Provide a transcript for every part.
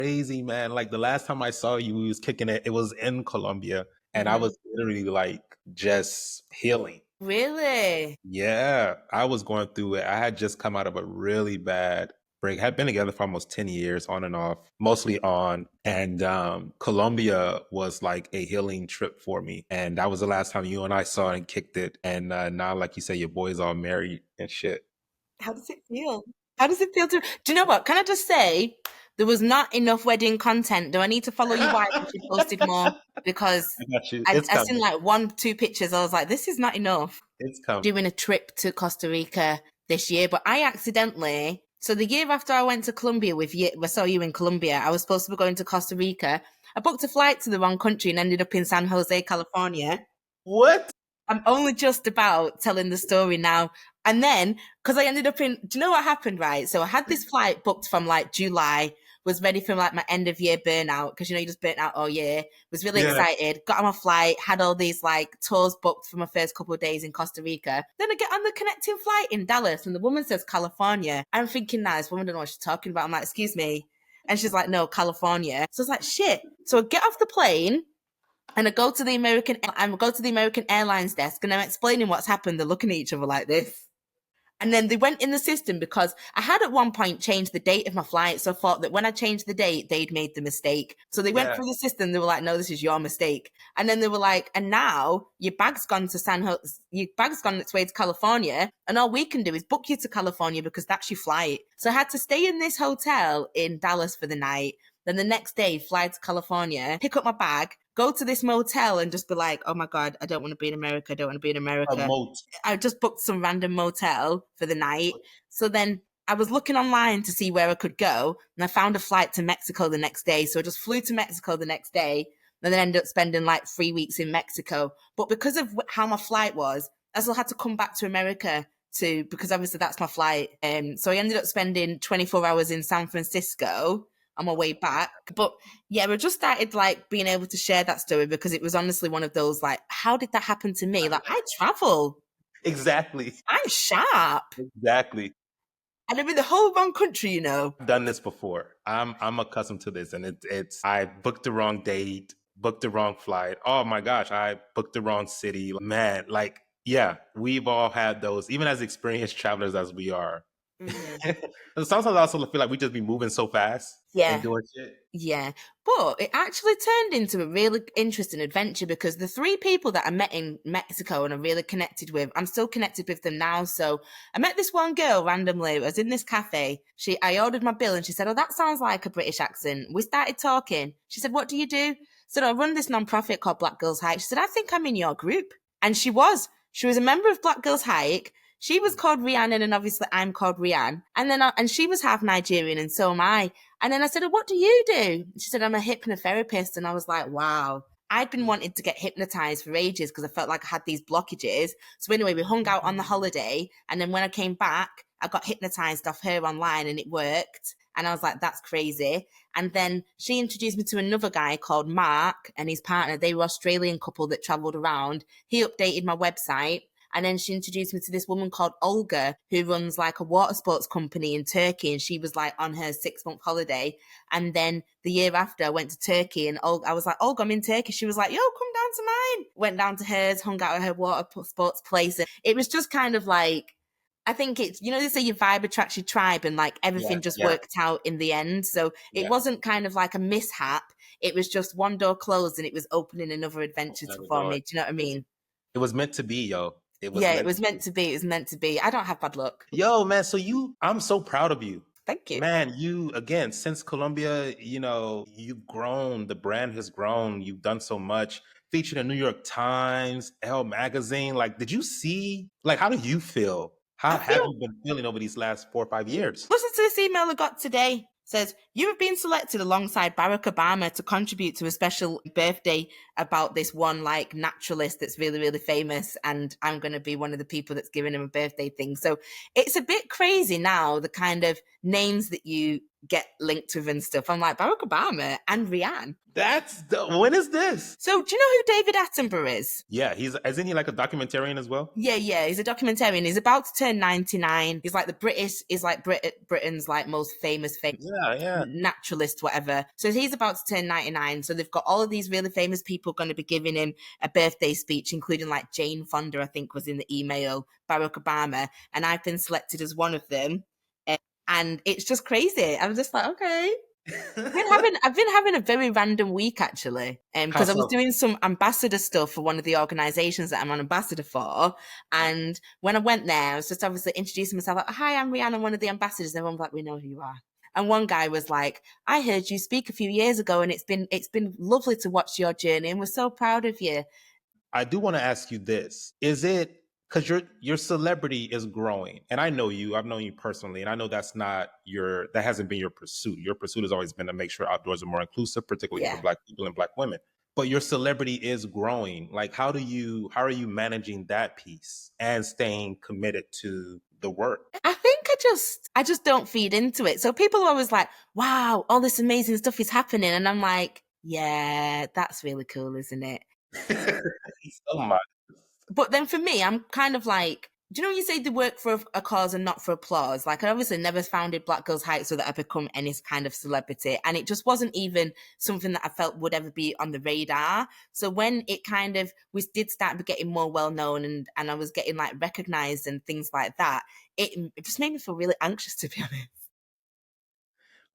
crazy, man. Like the last time I saw you, we was kicking it. It was in Colombia, and I was literally like just healing. Really? Yeah, I was going through it. I had just come out of a really bad break. Had been together for almost 10 years, on and off, mostly on. And Colombia was like a healing trip for me. And that was the last time you and I saw and kicked it. And now, like you say, your boy's all married and shit. How does it feel? How does it feel to... Do you know what? Can I just say, there was not enough wedding content. Do I need to follow you wife if you posted more? Because I got you. I seen like 1-2 pictures. I was like, this is not enough. It's coming. Doing a trip to Costa Rica this year, but I accidentally... So the year after I went to Colombia with you, I saw you in Colombia, I was supposed to be going to Costa Rica. I booked a flight to the wrong country and ended up in San Jose, California. What? I'm only just about telling the story now. And then, because I ended up in, do you know what happened, right? So I had this flight booked from like July, was ready for like my end of year burnout, because you know, you just burnt out all year, was really excited, got on my flight, had all these like tours booked for my first couple of days in Costa Rica. Then I get on the connecting flight in Dallas and the woman says California. I'm thinking, nah, this woman don't know what she's talking about. I'm like, excuse me. And she's like, no, California. So I was like, shit. So I get off the plane and I go to the American Airlines desk and I'm explaining what's happened. They're looking at each other like this. And then they went in the system because I had at one point changed the date of my flight. So I thought that when I changed the date, they'd made the mistake. So they went through the system. They were like, no, this is your mistake. And then they were like, and now your bag's gone its way to California. And all we can do is book you to California because that's your flight. So I had to stay in this hotel in Dallas for the night. Then the next day, fly to California, pick up my bag, go to this motel and just be like, oh my God, I don't want to be in America. I don't want to be in America. I just booked some random motel for the night. So then I was looking online to see where I could go and I found a flight to Mexico the next day. So I just flew to Mexico the next day and then ended up spending like 3 weeks in Mexico. But because of how my flight was, I still had to come back to America because obviously that's my flight. So I ended up spending 24 hours in San Francisco on my way back. But yeah, we just started like being able to share that story because it was honestly one of those like, how did that happen to me? Like I travel. Exactly. I'm sharp. Exactly. And I'm in the whole wrong country, you know. I've done this before. I'm accustomed to this, and it's I booked the wrong date, booked the wrong flight. Oh my gosh, I booked the wrong city. Man, like yeah, we've all had those, even as experienced travelers as we are. Mm-hmm. Sometimes I also feel like we just be moving so fast. And doing shit. Yeah. But it actually turned into a really interesting adventure because the 3 people that I met in Mexico and I really connected with, I'm still connected with them now. So I met this one girl randomly. I was in this cafe. I ordered my bill and she said, oh, that sounds like a British accent. We started talking. She said, what do you do? I said, I run this nonprofit called Black Girls Hike. She said, I think I'm in your group. And she was a member of Black Girls Hike. She was called Rhiannon and obviously I'm called Rhianne. And then, and she was half Nigerian and so am I. And then I said, what do you do? She said, I'm a hypnotherapist. And I was like, wow. I'd been wanting to get hypnotized for ages because I felt like I had these blockages. So anyway, we hung out on the holiday. And then when I came back, I got hypnotized off her online and it worked. And I was like, that's crazy. And then she introduced me to another guy called Mark and his partner. They were an Australian couple that traveled around. He updated my website. And then she introduced me to this woman called Olga, who runs like a water sports company in Turkey. And she was like on her 6-month holiday. And then the year after I went to Turkey and I was like, Olga, I'm in Turkey. She was like, yo, come down to mine. Went down to hers, hung out at her water sports place. And it was just kind of like, I think it's, you know, they say your vibe attracts your tribe and like everything just worked out in the end. So it wasn't kind of like a mishap. It was just one door closed and it was opening another adventure for me. Do you know what I mean? It was meant to be, yo. It was meant to be. It was meant to be. I don't have bad luck. Yo, man. So I'm so proud of you. Thank you. Man, you, again, since Colombia, you know, you've grown. The brand has grown. You've done so much. Featured in New York Times, Elle magazine. Like, did you see, like, how do you feel? How have you been feeling over these last 4 or 5 years? Listen to this email I got today. Says, you have been selected alongside Barack Obama to contribute to a special birthday about this one like naturalist that's really, really famous. And I'm going to be one of the people that's giving him a birthday thing. So it's a bit crazy now, the kind of names that you get linked with and stuff. I'm like, Barack Obama and Rhianne. When is this? So do you know who David Attenborough is? Yeah, isn't he like a documentarian as well? Yeah, he's a documentarian. He's about to turn 99. He's like Britain's like most famous. Yeah. naturalist, whatever. So he's about to turn 99. So they've got all of these really famous people going to be giving him a birthday speech, including like Jane Fonda, I think was in the email, Barack Obama. And I've been selected as one of them. And it's just crazy. I'm just like, okay. I've been having a very random week actually, How because I was so? doing some ambassador stuff for one of the organisations that I'm an ambassador for, and when I went there, I was just obviously introducing myself, like, "Hi, I'm Rhianne, I'm one of the ambassadors." And everyone was like, "We know who you are." And one guy was like, "I heard you speak a few years ago, and it's been lovely to watch your journey, and we're so proud of you." I do want to ask you this. Is it because your celebrity is growing? And I know you, I've known you personally, and I know that hasn't been your pursuit. Your pursuit has always been to make sure outdoors are more inclusive, particularly for Yeah. Black people and Black women. But your celebrity is growing. Like how are you managing that piece and staying committed to the work? I think I just don't feed into it. So people are always like, "Wow, all this amazing stuff is happening." And I'm like, "Yeah, that's really cool, isn't it?" So much. But then for me, I'm kind of like, do you know when you say they work for a cause and not for applause? Like I obviously never founded Black Girls Hike so that I become any kind of celebrity. And it just wasn't even something that I felt would ever be on the radar. So when it kind of, we did start getting more well known and I was getting like recognized and things like that, it just made me feel really anxious, to be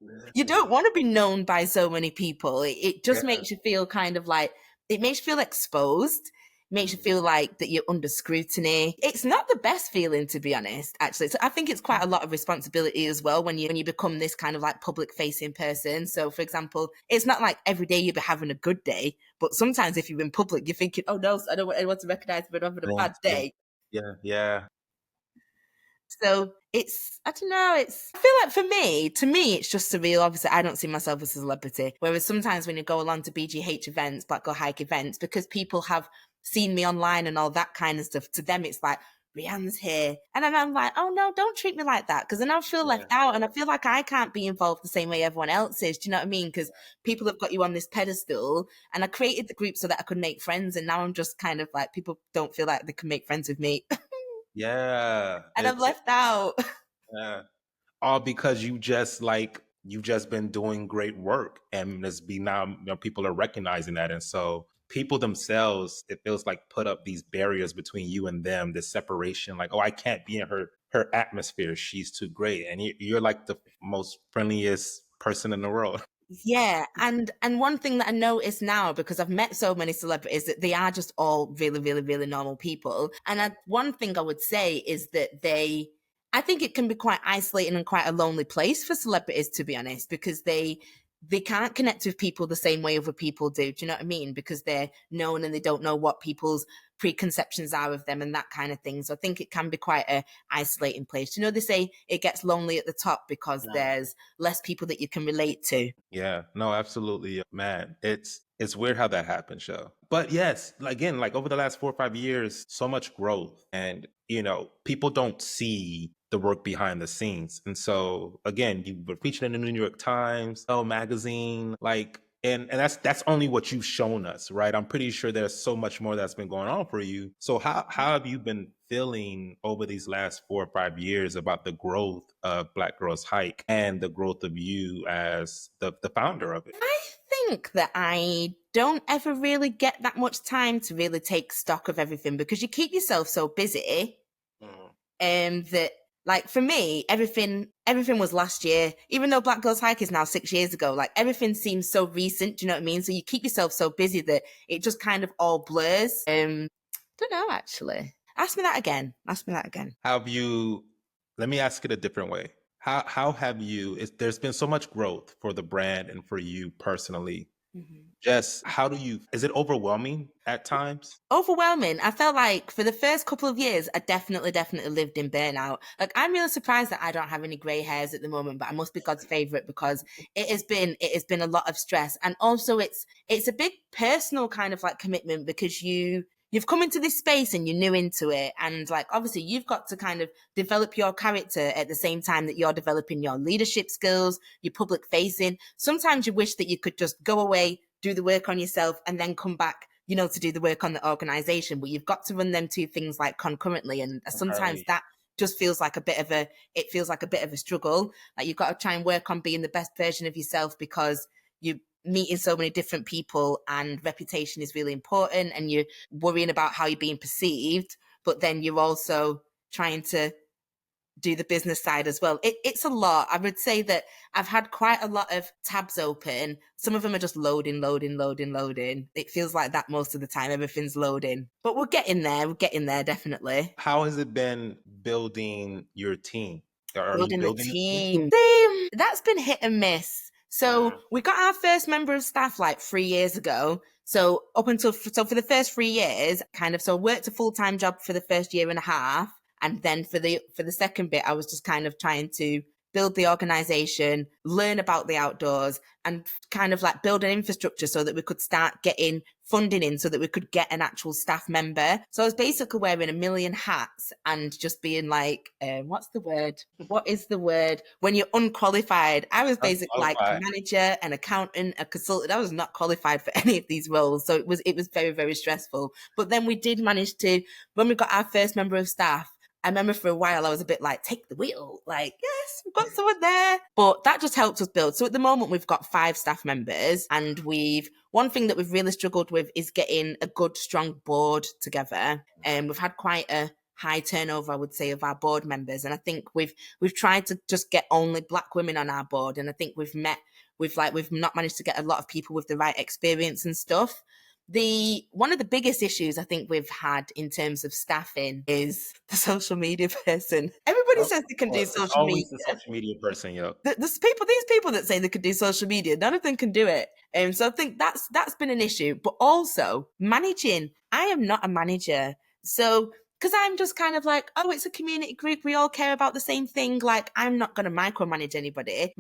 honest. You don't want to be known by so many people. It just Yeah. makes you feel kind of like, it makes you feel exposed, makes you feel like that you're under scrutiny. It's not the best feeling, to be honest, actually. So I think it's quite a lot of responsibility as well when you become this kind of like public facing person. So for example, it's not like every day you'll be having a good day, but sometimes if you're in public, you're thinking, oh no, I don't want anyone to recognize me, but I'm having a bad Yeah. day. Yeah. Yeah. So I don't know, I feel like to me, it's just surreal. Obviously, I don't see myself as a celebrity. Whereas sometimes when you go along to BGH events, Black Girl Hike events, because people have seen me online and all that kind of stuff, to them, it's like, Rhianne's here. And then I'm like, oh no, don't treat me like that. Because then I feel left out and I feel like I can't be involved the same way everyone else is. Do you know what I mean? Because people have got you on this pedestal and I created the group so that I could make friends. And now I'm just kind of like, people don't feel like they can make friends with me. Yeah. And I'm left out. Yeah. All because you've just been doing great work and it's be now people are recognizing that, and so people themselves, it feels like, put up these barriers between you and them, this separation, like, oh, I can't be in her atmosphere, she's too great, and you're like the most friendliest person in the world. Yeah, and one thing that I notice now, because I've met so many celebrities, that they are just all really, really, really normal people. And one thing I would say is that I think it can be quite isolating and quite a lonely place for celebrities, to be honest, because they can't connect with people the same way other people do. Do you know what I mean? Because they're known and they don't know what people's preconceptions are of them and that kind of thing. So I think it can be quite a isolating place. You know, they say it gets lonely at the top because there's less people that you can relate to. Yeah, no, absolutely, man. It's weird how that happens, show. But yes, again, like over the last 4 or 5 years, so much growth, and people don't see the work behind the scenes. And so, again, you were featured in the New York Times, Elle magazine, like, and that's only what you've shown us, right? I'm pretty sure there's so much more that's been going on for you. So how have you been feeling over these last 4 or 5 years about the growth of Black Girls Hike and the growth of you as the founder of it? I think that I don't ever really get that much time to really take stock of everything because you keep yourself so busy. That, like, for me, everything was last year. Even though Black Girls Hike is now 6 years ago, like, everything seems so recent. Do you know what I mean? So you keep yourself so busy that it just kind of all blurs. Don't know, actually. Ask me that again. Have you, let me ask it a different way. How have you, there's been so much growth for the brand and for you personally. Mhm. Just how do you, is it overwhelming at times? Overwhelming. I felt like for the first couple of years, I definitely lived in burnout. Like, I'm really surprised that I don't have any grey hairs at the moment, but I must be God's favorite because it has been a lot of stress. And also it's a big personal kind of like commitment because you've come into this space and you're new into it. And like, obviously you've got to kind of develop your character at the same time that you're developing your leadership skills, your public facing. Sometimes you wish that you could just go away, do the work on yourself and then come back, to do the work on the organization. But you've got to run them two things like concurrently. And sometimes Right. that just feels like a bit of a struggle. Like you've got to try and work on being the best version of yourself because you're meeting so many different people and reputation is really important and you're worrying about how you're being perceived, but then you're also trying to do the business side as well. It's a lot. I would say that I've had quite a lot of tabs open. Some of them are just loading. It feels like that most of the time. Everything's loading. But we're getting there. We're getting there, definitely. How has it been building your team? Are you Building a building a team? team. That's been hit and miss. So Wow. we got our first member of staff like 3 years ago. So for the first 3 years, I worked a full-time job for the first year and a half. And then for the second bit, I was just kind of trying to build the organization, learn about the outdoors, and kind of like build an infrastructure so that we could start getting funding in so that we could get an actual staff member. So I was basically wearing a million hats and just being like, what's the word? What is the word? When you're unqualified. I was basically like a manager, an accountant, a consultant. I was not qualified for any of these roles. So it was very, very stressful. But then we did manage to, when we got our first member of staff, I remember for a while I was a bit like, take the wheel. Like, yes, we've got someone there. But that just helped us build. So at the moment, we've got 5 staff members. And one thing that we've really struggled with is getting a good, strong board together. And we've had quite a high turnover, I would say, of our board members. And I think we've tried to just get only Black women on our board. And I think we've not managed to get a lot of people with the right experience and stuff. One of the biggest issues I think we've had in terms of staffing is the social media person. Everybody says they can do social media. Always the social media person, yo. These people that say they can do social media, none of them can do it. So I think that's been an issue. But also managing. I am not a manager. So because I'm just kind of like, oh, it's a community group. We all care about the same thing. Like, I'm not going to micromanage anybody.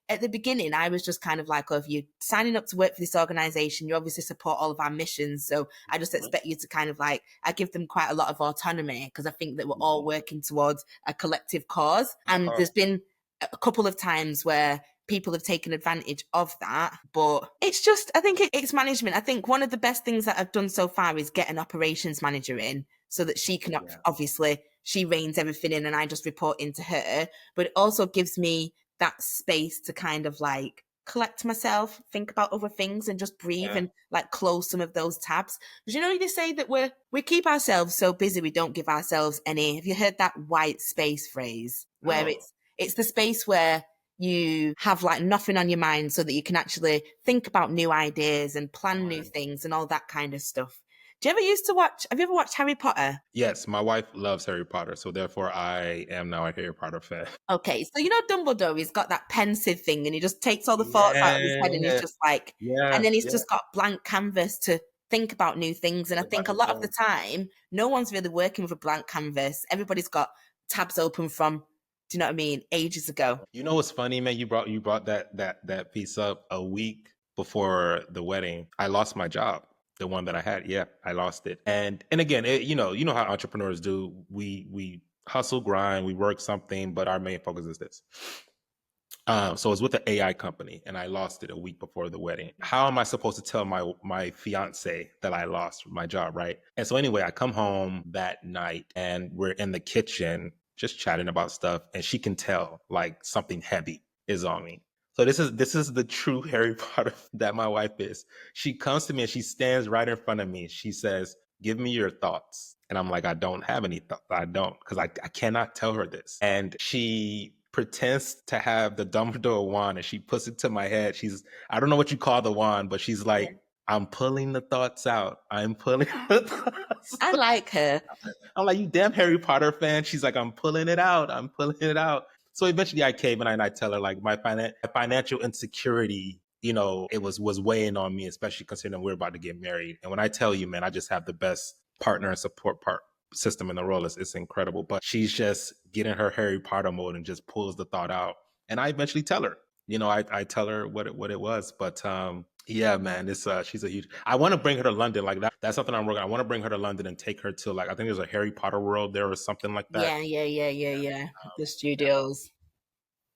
At the beginning, I was just kind of like, oh, if you're signing up to work for this organization, you obviously support all of our missions. So I just expect you to kind of like, I give them quite a lot of autonomy because I think that we're all working towards a collective cause. And there's been a couple of times where people have taken advantage of that, but it's just, I think it's management. I think one of the best things that I've done so far is get an operations manager in so that she can obviously, she reins everything in and I just report into her, but it also gives me that space to kind of like collect myself, think about other things and just breathe and like close some of those tabs. Because they say that we keep ourselves so busy we don't give ourselves any. Have you heard that white space phrase where it's the space where you have like nothing on your mind so that you can actually think about new ideas and plan new things and all that kind of stuff. Have you ever watched Harry Potter? Yes, my wife loves Harry Potter, so therefore I am now a Harry Potter fan. Okay, so Dumbledore, he's got that pensive thing and he just takes all the thoughts out of his head and he's just like, and then he's just got blank canvas to think about new things. And I think a lot of the time, no one's really working with a blank canvas. Everybody's got tabs open from, do you know what I mean, ages ago. You know what's funny, man? You brought that piece up a week before the wedding. I lost my job. The one that I had, I lost it. And again, you know how entrepreneurs do. We hustle, grind, we work something, but our main focus is this. So I was with an AI company and I lost it a week before the wedding. How am I supposed to tell my fiance that I lost my job, right? And so anyway, I come home that night and we're in the kitchen just chatting about stuff, and she can tell like something heavy is on me. So this is the true Harry Potter that my wife is. She comes to me and she stands right in front of me. She says, "Give me your thoughts." And I'm like, I don't have any thoughts. I don't, because I cannot tell her this. And she pretends to have the Dumbledore wand and she puts it to my head. I don't know what you call the wand, but she's like, I'm pulling the thoughts out. I'm pulling the thoughts. I like her. I'm like, you damn Harry Potter fan. She's like, I'm pulling it out. I'm pulling it out. So eventually I came and I tell her like my financial insecurity, it was weighing on me, especially considering we're about to get married. And when I tell you, man, I just have the best partner and support system in the world. It's incredible. But she's just getting her Harry Potter mode and just pulls the thought out. And I eventually tell her, I tell her what it was. But yeah, man, she's a huge. I want to bring her to London. Like that's something I'm working on. I want to bring her to London and take her to like, I think there's a Harry Potter world there or something like that. Yeah. The studios.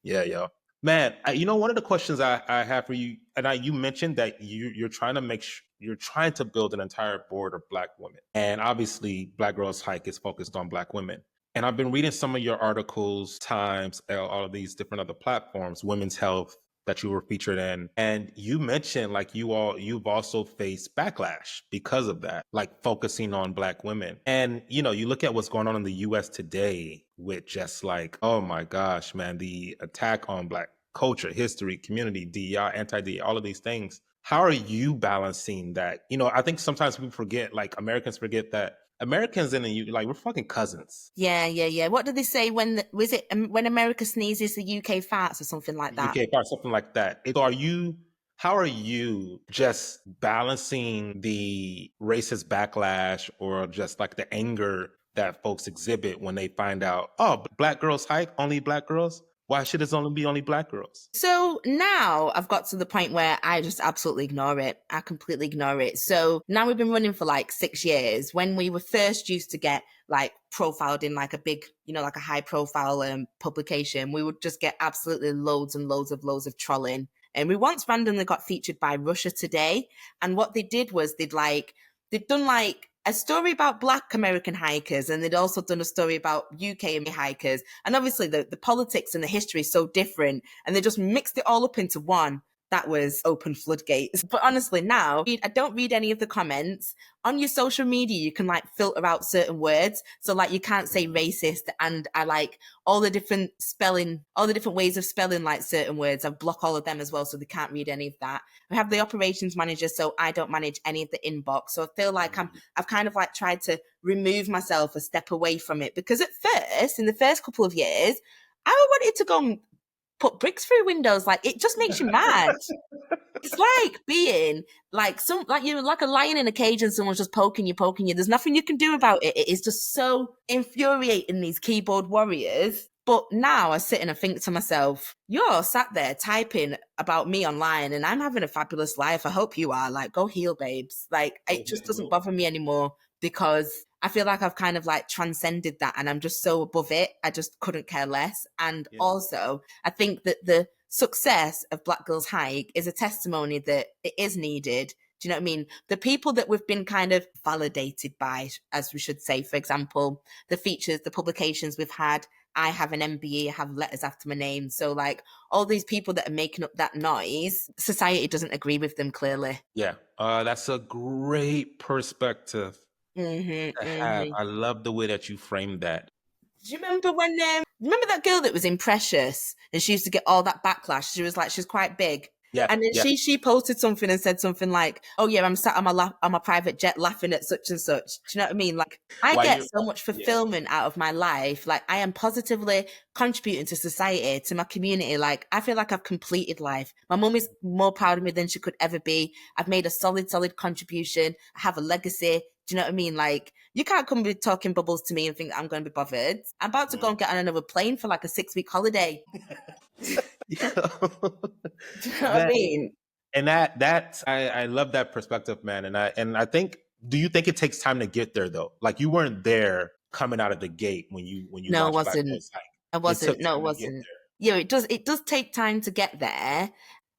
Yeah. Man, one of the questions I have for you, and you mentioned that you're trying to you're trying to build an entire board of Black women, and obviously Black Girls Hike is focused on Black women. And I've been reading some of your articles, Times, all of these different other platforms, Women's Health that you were featured in. And you mentioned like you've also faced backlash because of that, like focusing on Black women. And, you know, you look at what's going on in the US today with just like, oh my gosh, man, the attack on Black culture, history, community, DEI, anti-DEI, all of these things. How are you balancing that? You know, I think sometimes people forget, like Americans forget that Americans in the like we're fucking cousins. Yeah. What did they say when was it when America sneezes, the UK farts or something like that? UK or something like that. How are you just balancing the racist backlash or just like the anger that folks exhibit when they find out, oh, Black girls hike, only Black girls? Why should it only be only Black girls? So now I've got to the point where I just absolutely ignore it. I completely ignore it. So now we've been running for like 6 years. When we were first used to get like profiled in like a big, you know, like a high profile publication, we would just get absolutely loads and loads of trolling. And we once randomly got featured by Russia Today. And what they did was they'd done like a story about Black American hikers, and they'd also done a story about UK hikers. And obviously the politics and the history is so different, and they just mixed it all up into one. That was open floodgates. But honestly, now I don't read any of the comments. On your social media, you can like filter out certain words. So like you can't say racist, and I like all the different ways of spelling like certain words. I block all of them as well, so they can't read any of that. I have the operations manager, so I don't manage any of the inbox. So I feel like I've kind of like tried to remove myself a step away from it, because at first, in the first couple of years, I wanted to go and put bricks through windows. Like, it just makes you mad. It's like being like you're like a lion in a cage and someone's just poking you. There's nothing you can do about it. It is just so infuriating, these keyboard warriors. But now I sit and I think to myself, you're sat there typing about me online and I'm having a fabulous life. I hope you are. Like, go heal, babes. Like, it just doesn't bother me anymore, because I feel like I've kind of like transcended that and I'm just so above it. I just couldn't care less. And also, I think that the success of Black Girls Hike is a testimony that it is needed. Do you know what I mean? The people that we've been kind of validated by, as we should say, for example, the features, the publications we've had. I have an MBE, I have letters after my name. So like all these people that are making up that noise, society doesn't agree with them clearly. Yeah, that's a great perspective to have. I love the way that you framed that. Do you remember when, remember that girl that was in Precious and she used to get all that backlash? She was quite big. Yeah. And then she posted something and said something like, oh yeah, I'm sat on my private jet laughing at such and such. Do you know what I mean? Like, I get so much fulfillment out of my life. Like, I am positively contributing to society, to my community. Like, I feel like I've completed life. My mum is more proud of me than she could ever be. I've made a solid contribution. I have a legacy. Do you know what I mean? Like, you can't come be talking bubbles to me and think that I'm going to be bothered. I'm about to go and get on another plane for like a 6-week holiday. Do you know what I mean? And I love that perspective, man. And I think, do you think it takes time to get there though? Like, you weren't there coming out of the gate when you No, I launched wasn't. I wasn't. No, it wasn't. Yeah, it does take time to get there.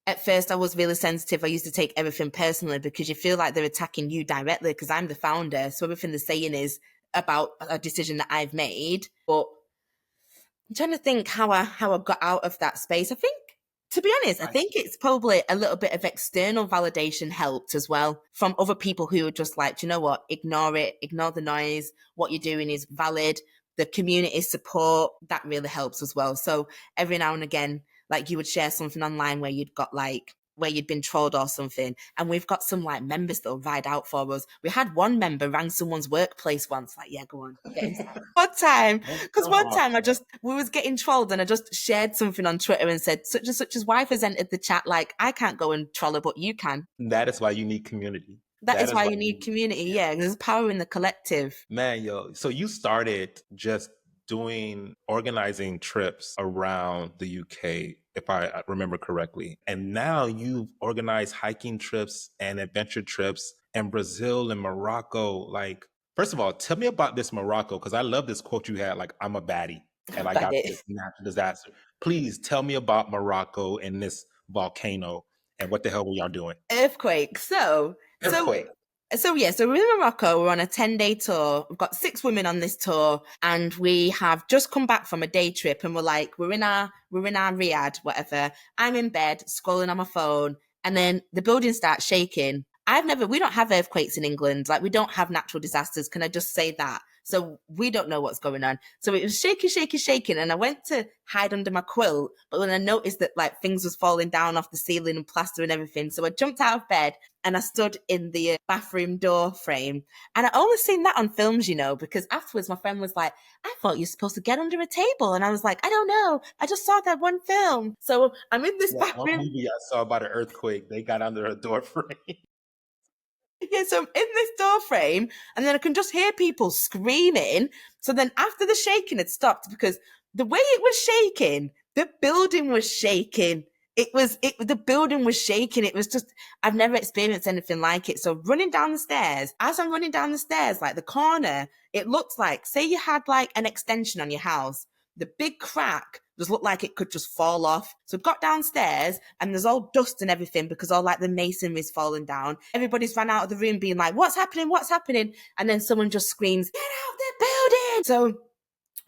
At first, I was really sensitive. I used to take everything personally because you feel like they're attacking you directly, because I'm the founder. So everything they're saying is about a decision that I've made. But I'm trying to think how I got out of that space. I think, to be honest, I think it's probably a little bit of external validation helped as well, from other people who are just like, do you know what, ignore it, ignore the noise. What you're doing is valid. The community support, that really helps as well. So every now and again, like, you would share something online where you'd been trolled or something, and we've got some like members that'll ride out for us. We had one member rang someone's workplace once, like, yeah, go on. One time we was getting trolled and I just shared something on Twitter and said, such and such's wife has entered the chat, like, I can't go and troll her, but you can. That is why you need community. That is why you need community. Yeah, there's power in the collective. Man, so you started just organizing trips around the UK, if I remember correctly. And now you've organized hiking trips and adventure trips in Brazil and Morocco. Like, first of all, tell me about this Morocco, because I love this quote you had, like, I'm a baddie and I got this natural disaster. Please tell me about Morocco and this volcano and what the hell were y'all doing? Earthquake. So we're in Morocco. We're on a 10-day tour. We've got 6 women on this tour, and we have just come back from a day trip. And we're in our Riyadh, whatever. I'm in bed scrolling on my phone, and then the building starts shaking. We don't have earthquakes in England. Like, we don't have natural disasters. Can I just say that? So we don't know what's going on. So it was shaking. And I went to hide under my quilt, but then I noticed that like things was falling down off the ceiling and plaster and everything. So I jumped out of bed and I stood in the bathroom door frame. And I only seen that on films, because afterwards my friend was like, I thought you were supposed to get under a table. And I was like, I don't know. I just saw that one film. So I'm in this One bathroom. movie I saw about an earthquake, they got under a door frame. Yeah, so I'm in this door frame, and then I can just hear people screaming. So then after the shaking had stopped, because the way it was shaking, the building was shaking. The building was shaking. It was just, I've never experienced anything like it. So running down the stairs, as I'm running down the stairs, like the corner, it looks like, say you had like an extension on your house, the big crack just looked like it could just fall off. So I got downstairs and there's all dust and everything because all like the masonry's fallen down. Everybody's ran out of the room being like, what's happening? What's happening? And then someone just screams, get out of the building. So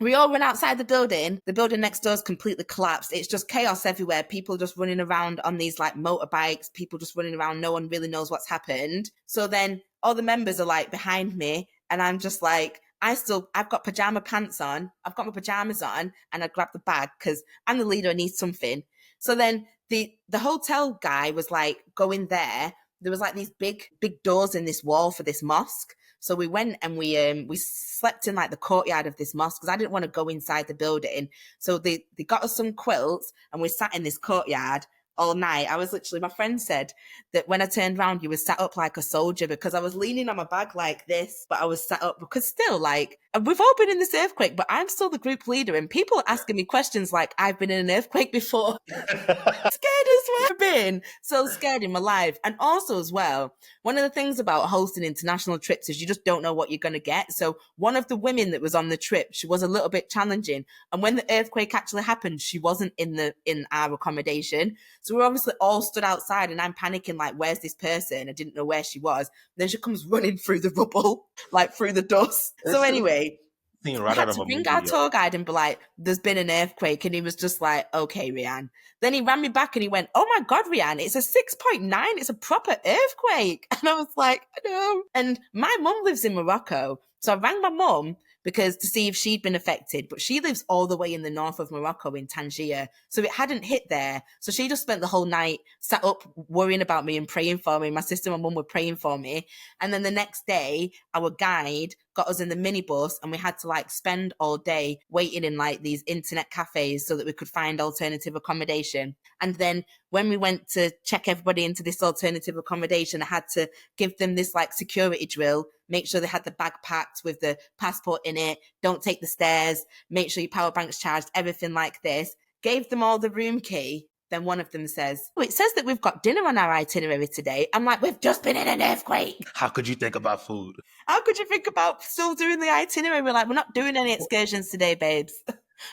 we all run outside the building. The building next door is completely collapsed. It's just chaos everywhere. People just running around on these like motorbikes. People just running around. No one really knows what's happened. So then all the members are like behind me. And I'm just like, I've got pajama pants on. I've got my pajamas on, and I grabbed the bag because I'm the leader. I need something. So then the hotel guy was like, go in there. There was like these big doors in this wall for this mosque. So we went and we slept in like the courtyard of this mosque because I didn't want to go inside the building. So they got us some quilts and we sat in this courtyard all night. My friend said that when I turned around, you were sat up like a soldier because I was leaning on my bag like this, but I was sat up because still like, we've all been in this earthquake, but I'm still the group leader and people are asking me questions like I've been in an earthquake before. Scared as well. I've been so scared in my life. And also as well, one of the things about hosting international trips is you just don't know what you're going to get. So one of the women that was on the trip, she was a little bit challenging. And when the earthquake actually happened, she wasn't in our accommodation. So we're obviously all stood outside and I'm panicking like, where's this person? I didn't know where she was. Then she comes running through the rubble, like through the dust. So anyway, Right I had to ring our tour guide and be like, there's been an earthquake. And he was just like, okay, Rhiane. Then he ran me back and he went, oh my God, Rhiane, it's a 6.9. It's a proper earthquake. And I was like, I know. And my mum lives in Morocco. So I rang my mum to see if she'd been affected, but she lives all the way in the north of Morocco in Tangier. So it hadn't hit there. So she just spent the whole night sat up worrying about me and praying for me. My sister and my mum were praying for me. And then the next day, our guide got us in the minibus and we had to like spend all day waiting in like these internet cafes so that we could find alternative accommodation. And then when we went to check everybody into this alternative accommodation, I had to give them this like security drill, make sure they had the bag packed with the passport in it, don't take the stairs, make sure your power bank's charged, everything like this. Gave them all the room key. Then one of them says, oh, it says that we've got dinner on our itinerary today. I'm like, we've just been in an earthquake. How could you think about food? How could you think about still doing the itinerary? We're like, we're not doing any excursions today, babes.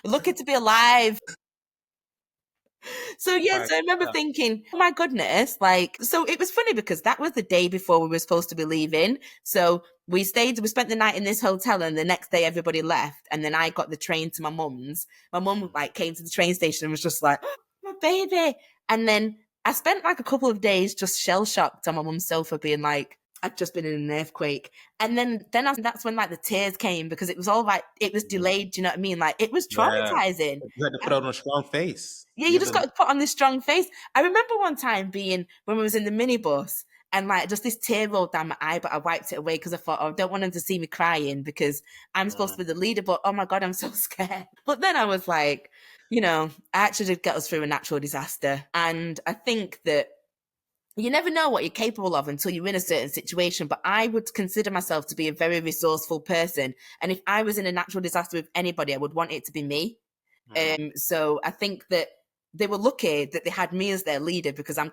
We're looking to be alive. So yes, I remember thinking, oh my goodness, so it was funny because that was the day before we were supposed to be leaving. So we spent the night in this hotel and the next day everybody left. And then I got the train to my mum's. My mum came to the train station and was just like, oh, my baby. And then I spent a couple of days just shell shocked on my mum's sofa being like, I've just been in an earthquake. And then that's when the tears came because it was all it was delayed. Do you know what I mean? It was traumatizing. You had to put on a strong face. Yeah, you just got to put on this strong face. I remember one time when we was in the minibus and just this tear rolled down my eye, but I wiped it away because I thought, I don't want them to see me crying because I'm supposed to be the leader, but oh my God, I'm so scared. But then I was like, I actually did get us through a natural disaster. And I think that you never know what you're capable of until you're in a certain situation. But I would consider myself to be a very resourceful person. And if I was in a natural disaster with anybody, I would want it to be me. So I think that they were lucky that they had me as their leader because I'm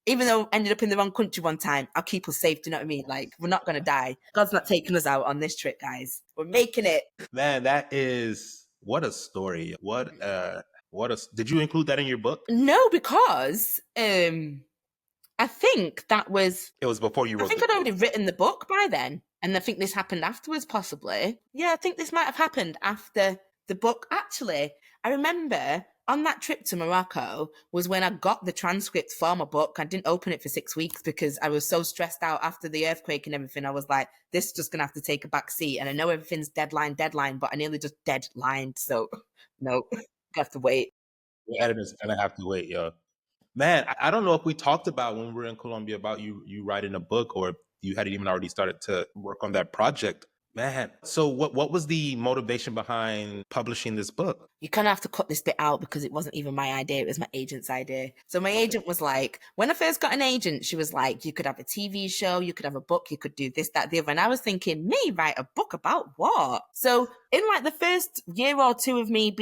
even though I ended up in the wrong country one time, I'll keep us safe. Do you know what I mean? We're not going to die. God's not taking us out on this trip, guys. We're making it. Man, what a story. Did you include that in your book? No, because, I think that was... It was before you I wrote think the I'd book. already written the book by then. And I think this happened afterwards, possibly. Yeah, I think this might have happened after the book. Actually, I remember on that trip to Morocco was when I got the transcript for my book. I didn't open it for 6 weeks because I was so stressed out after the earthquake and everything. I was like, this is just going to have to take a back seat. And I know everything's deadline, but I nearly just deadlined. So, no, I have to wait. Your editor's gonna have to wait, yo. Man, I don't know if we talked about when we were in Colombia about you writing a book, or if you had even already started to work on that project. Man, so what was the motivation behind publishing this book? You kind of have to cut this bit out because it wasn't even my idea. It was my agent's idea. So my agent was like, when I first got an agent, she was like, you could have a TV show, you could have a book, you could do this, that, the other. And I was thinking, me write a book about what? So in like the first year or two of me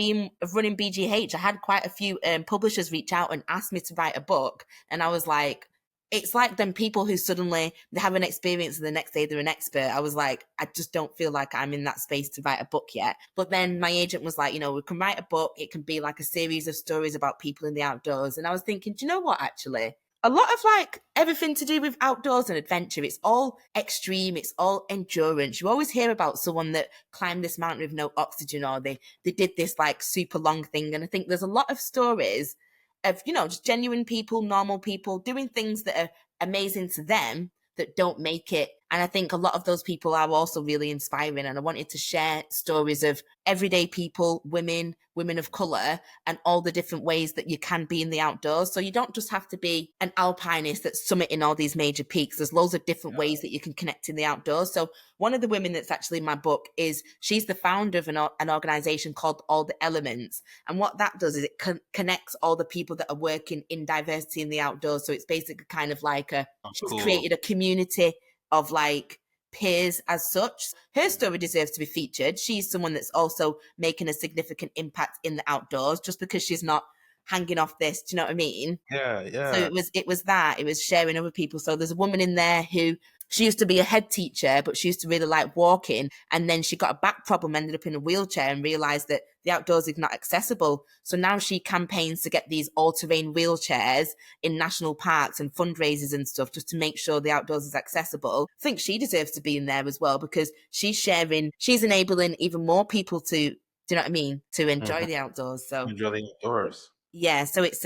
running BGH, I had quite a few publishers reach out and ask me to write a book. And I was like, it's like them people who suddenly they have an experience and the next day they're an expert. I was like, I just don't feel like I'm in that space to write a book yet. But then my agent was like, we can write a book. It can be like a series of stories about people in the outdoors. And I was thinking, do you know what, actually? A lot of like everything to do with outdoors and adventure, it's all extreme, it's all endurance. You always hear about someone that climbed this mountain with no oxygen, or they did this like super long thing. And I think there's a lot of stories of, just genuine people, normal people doing things that are amazing to them that don't make it. And I think a lot of those people are also really inspiring. And I wanted to share stories of everyday people, women of color, and all the different ways that you can be in the outdoors. So you don't just have to be an alpinist that's summiting all these major peaks. There's loads of different ways that you can connect in the outdoors. So one of the women that's actually in my book she's the founder of an organization called All the Elements. And what that does is it connects all the people that are working in diversity in the outdoors. So it's basically kind of like she's created a community of like peers as such. Her story deserves to be featured. She's someone that's also making a significant impact in the outdoors, just because she's not hanging off this. Do you know what I mean? Yeah. So it was sharing other people. So there's a woman in there who, she used to be a head teacher, but she used to really like walking. And then she got a back problem, ended up in a wheelchair, and realized that the outdoors is not accessible. So now she campaigns to get these all-terrain wheelchairs in national parks and fundraisers and stuff, just to make sure the outdoors is accessible. I think she deserves to be in there as well, because she's enabling even more people to, do you know what I mean, to enjoy the outdoors. So enjoy the outdoors. Yeah, so it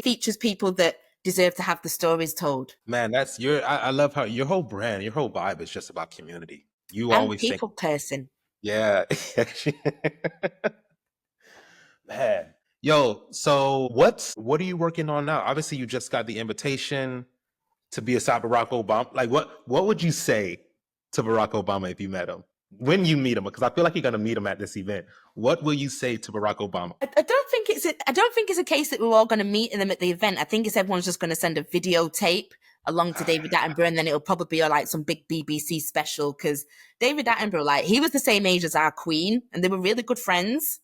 features people that deserve to have the stories told. Man, I love how your whole brand, your whole vibe is just about community. You I'm always people person. Yeah. Man. Yo, so what are you working on now? Obviously, you just got the invitation to be beside Barack Obama. Like, what would you say to Barack Obama if you met him? When you meet him, because I feel like you're gonna meet him at this event. What will you say to Barack Obama? I don't think it's a case that we're all going to meet them at the event. I think it's everyone's just going to send a videotape along to David Attenborough, and then it'll probably be like some big BBC special, because David Attenborough, like, he was the same age as our Queen, and they were really good friends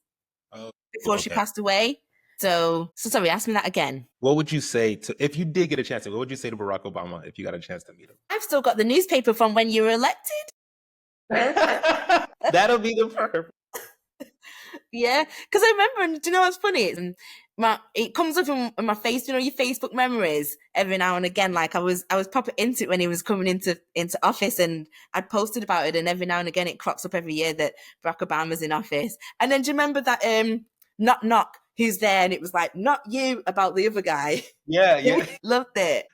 before she passed away. So sorry, ask me that again. What would you say if you did get a chance, what would you say to Barack Obama if you got a chance to meet him? I've still got the newspaper from when you were elected. That'll be the perfect. Yeah, because I remember, and do you know what's funny? It comes up in my face, your Facebook memories every now and again. Like I was proper into it when he was coming into office, and I'd posted about it, and every now and again it crops up every year that Barack Obama's in office. And then do you remember that knock knock, who's there? And it was like, not you, about the other guy. Yeah. Loved it.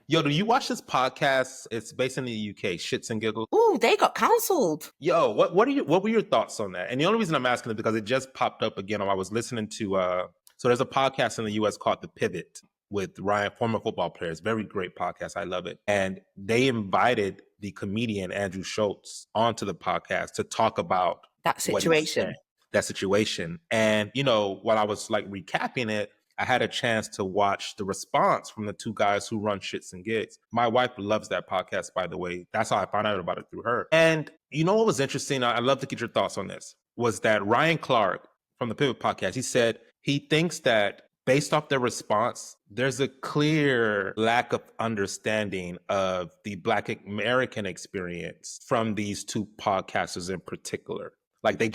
Yo, do you watch this podcast? It's based in the UK, Shits and Giggles. Ooh, they got cancelled. Yo, what were your thoughts on that? And the only reason I'm asking is because it just popped up again. I was listening to so there's a podcast in the US called The Pivot with Rhiane, former football players. Very great podcast. I love it. And they invited the comedian Andrew Schultz onto the podcast to talk about that situation. And while I was like recapping it, I had a chance to watch the response from the two guys who run Shits and Gigs. My wife loves that podcast, by the way. That's how I found out about it, through her. And you know what was interesting? I'd love to get your thoughts on this. Was that Ryan Clark from the Pivot Podcast, he said he thinks that based off their response, there's a clear lack of understanding of the Black American experience from these two podcasters in particular. Like they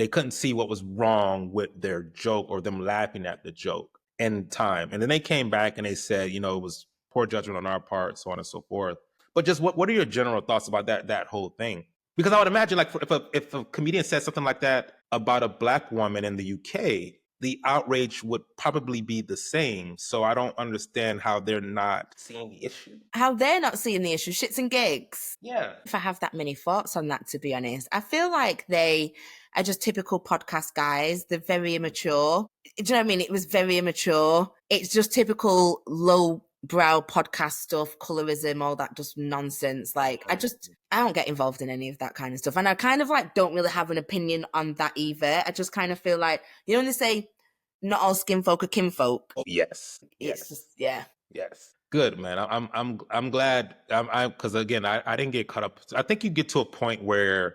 couldn't see what was wrong with their joke or them laughing at the joke. in time. And then they came back and they said, you know, it was poor judgment on our part, so on and so forth. But just what are your general thoughts about that whole thing? Because I would imagine, like, if a comedian said something like that about a Black woman in the UK, the outrage would probably be the same. So I don't understand how they're not seeing the issue. How they're not seeing the issue, shits and gigs. Yeah. If I have that many thoughts on that, to be honest, I feel like they are just typical podcast guys. They're very immature. Do you know what I mean? It was very immature. It's just typical low brow podcast stuff, colorism, all that just nonsense. Like, I don't get involved in any of that kind of stuff. And I kind of like don't really have an opinion on that either. I just kind of feel like, you know, when they say not all skin folk are kinfolk. Yes. It's just, yeah. Yes. Good, man. I'm glad. Because again, I didn't get caught up. I think you get to a point where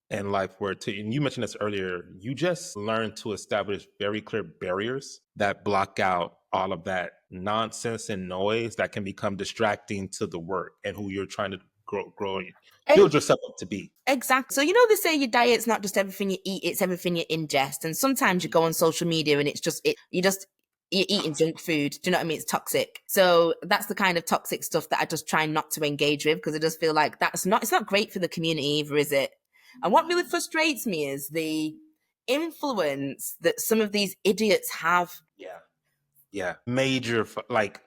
in life and you mentioned this earlier, you just learn to establish very clear barriers that block out all of that nonsense and noise that can become distracting to the work and who you're trying to grow and build yourself up to be. Exactly. So, you know, they say your diet's not just everything you eat, it's everything you ingest. And sometimes you go on social media and it's just, you're eating junk food. Do you know what I mean? It's toxic. So that's the kind of toxic stuff that I just try not to engage with, because I just feel like it's not great for the community either, is it? And what really frustrates me is the influence that some of these idiots have. Yeah. Major, like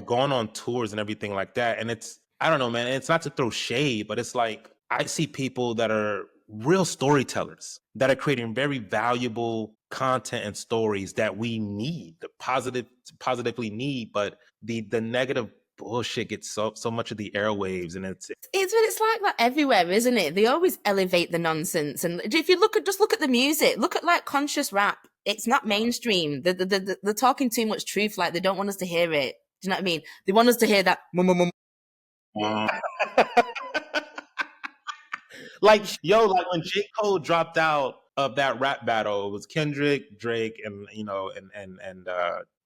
going on tours and everything like that. And it's, I don't know, man, it's not to throw shade, but it's like, I see people that are real storytellers that are creating very valuable content and stories that we need, positively need, but the negative bullshit gets so much of the airwaves, and it's like that everywhere, isn't it? They always elevate the nonsense. And if you look at the music, look at like conscious rap. It's not mainstream. They're talking too much truth. Like, they don't want us to hear it. Do you know what I mean? They want us to hear that. Like when J. Cole dropped out of that rap battle, it was Kendrick, Drake, and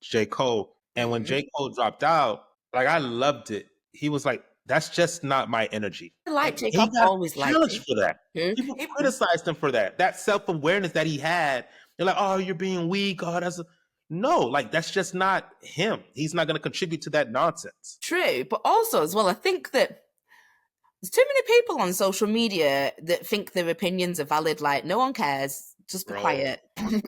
J. Cole. And when J. Cole dropped out, like, I loved it. He was like, that's just not my energy. I like J. Cole. Always liked challenged for that. People criticized him for that. That self-awareness that he had. They're like, oh, you're being weak. Oh, no, like, that's just not him. He's not going to contribute to that nonsense. True. But also as well, I think that there's too many people on social media that think their opinions are valid. Like, no one cares. Just be quiet.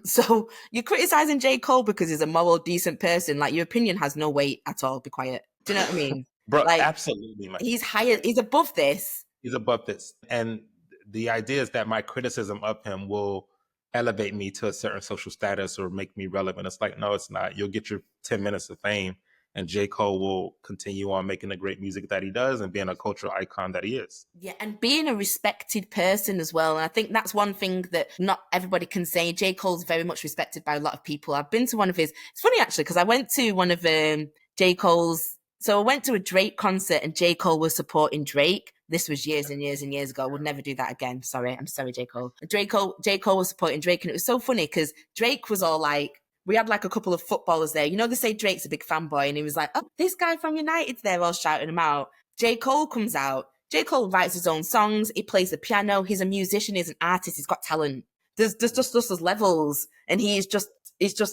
So you're criticizing J. Cole because he's a moral, decent person. Like, your opinion has no weight at all. Be quiet. Do you know what I mean? Bro, like, absolutely. Man. He's higher. He's above this. He's above this. And the idea is that my criticism of him will elevate me to a certain social status or make me relevant. It's like, no, it's not. You'll get your 10 minutes of fame, and J. Cole will continue on making the great music that he does and being a cultural icon that he is. Yeah, and being a respected person as well. And I think that's one thing that not everybody can say. J. Cole's very much respected by a lot of people. I've been to one of his... It's funny, actually, because I went to one of J. Cole's... So I went to a Drake concert and J. Cole was supporting Drake. This was years and years and years ago. I would never do that again. Sorry. I'm sorry, J. Cole. J. Cole was supporting Drake, and it was so funny because Drake was all like... We had like a couple of footballers there. You know, they say Drake's a big fanboy, and he was like, oh, this guy from United's there, all shouting him out. J. Cole comes out. J. Cole writes his own songs. He plays the piano. He's a musician. He's an artist. He's got talent. There's just those levels. And he's just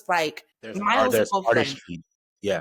like miles above artistry. them. Yeah.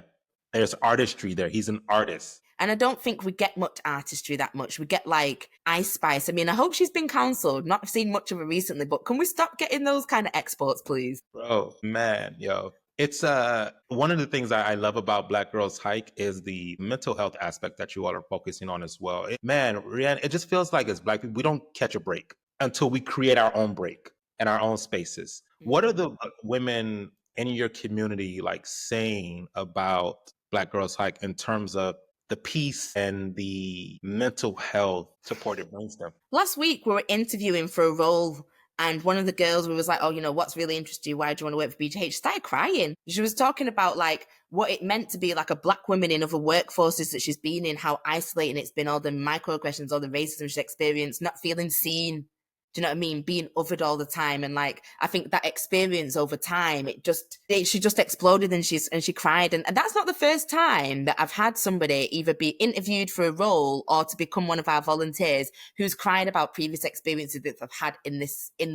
There's artistry there. He's an artist. And I don't think we get much artistry that much. We get like Ice Spice. I mean, I hope she's been cancelled. Not seen much of her recently, but can we stop getting those kind of exports, please? Bro, man, yo. It's one of the things I love about Black Girls Hike is the mental health aspect that you all are focusing on as well. Man, Rhiane, it just feels like as Black people, we don't catch a break until we create our own break in our own spaces. Mm-hmm. What are the women in your community like saying about Black Girls Hike in terms of the peace and the mental health support it brings them? Last week, we were interviewing for a role, and one of the girls was like, oh, you know, what's really interesting you? Why do you want to work for BGH? She started crying. She was talking about like what it meant to be like a Black woman in other workforces that she's been in, how isolating it's been, all the microaggressions, all the racism she's experienced, not feeling seen. Do you know what I mean? Being othered all the time. And like, I think that experience over time, she just exploded and she cried. And that's not the first time that I've had somebody either be interviewed for a role or to become one of our volunteers who's cried about previous experiences that they've had in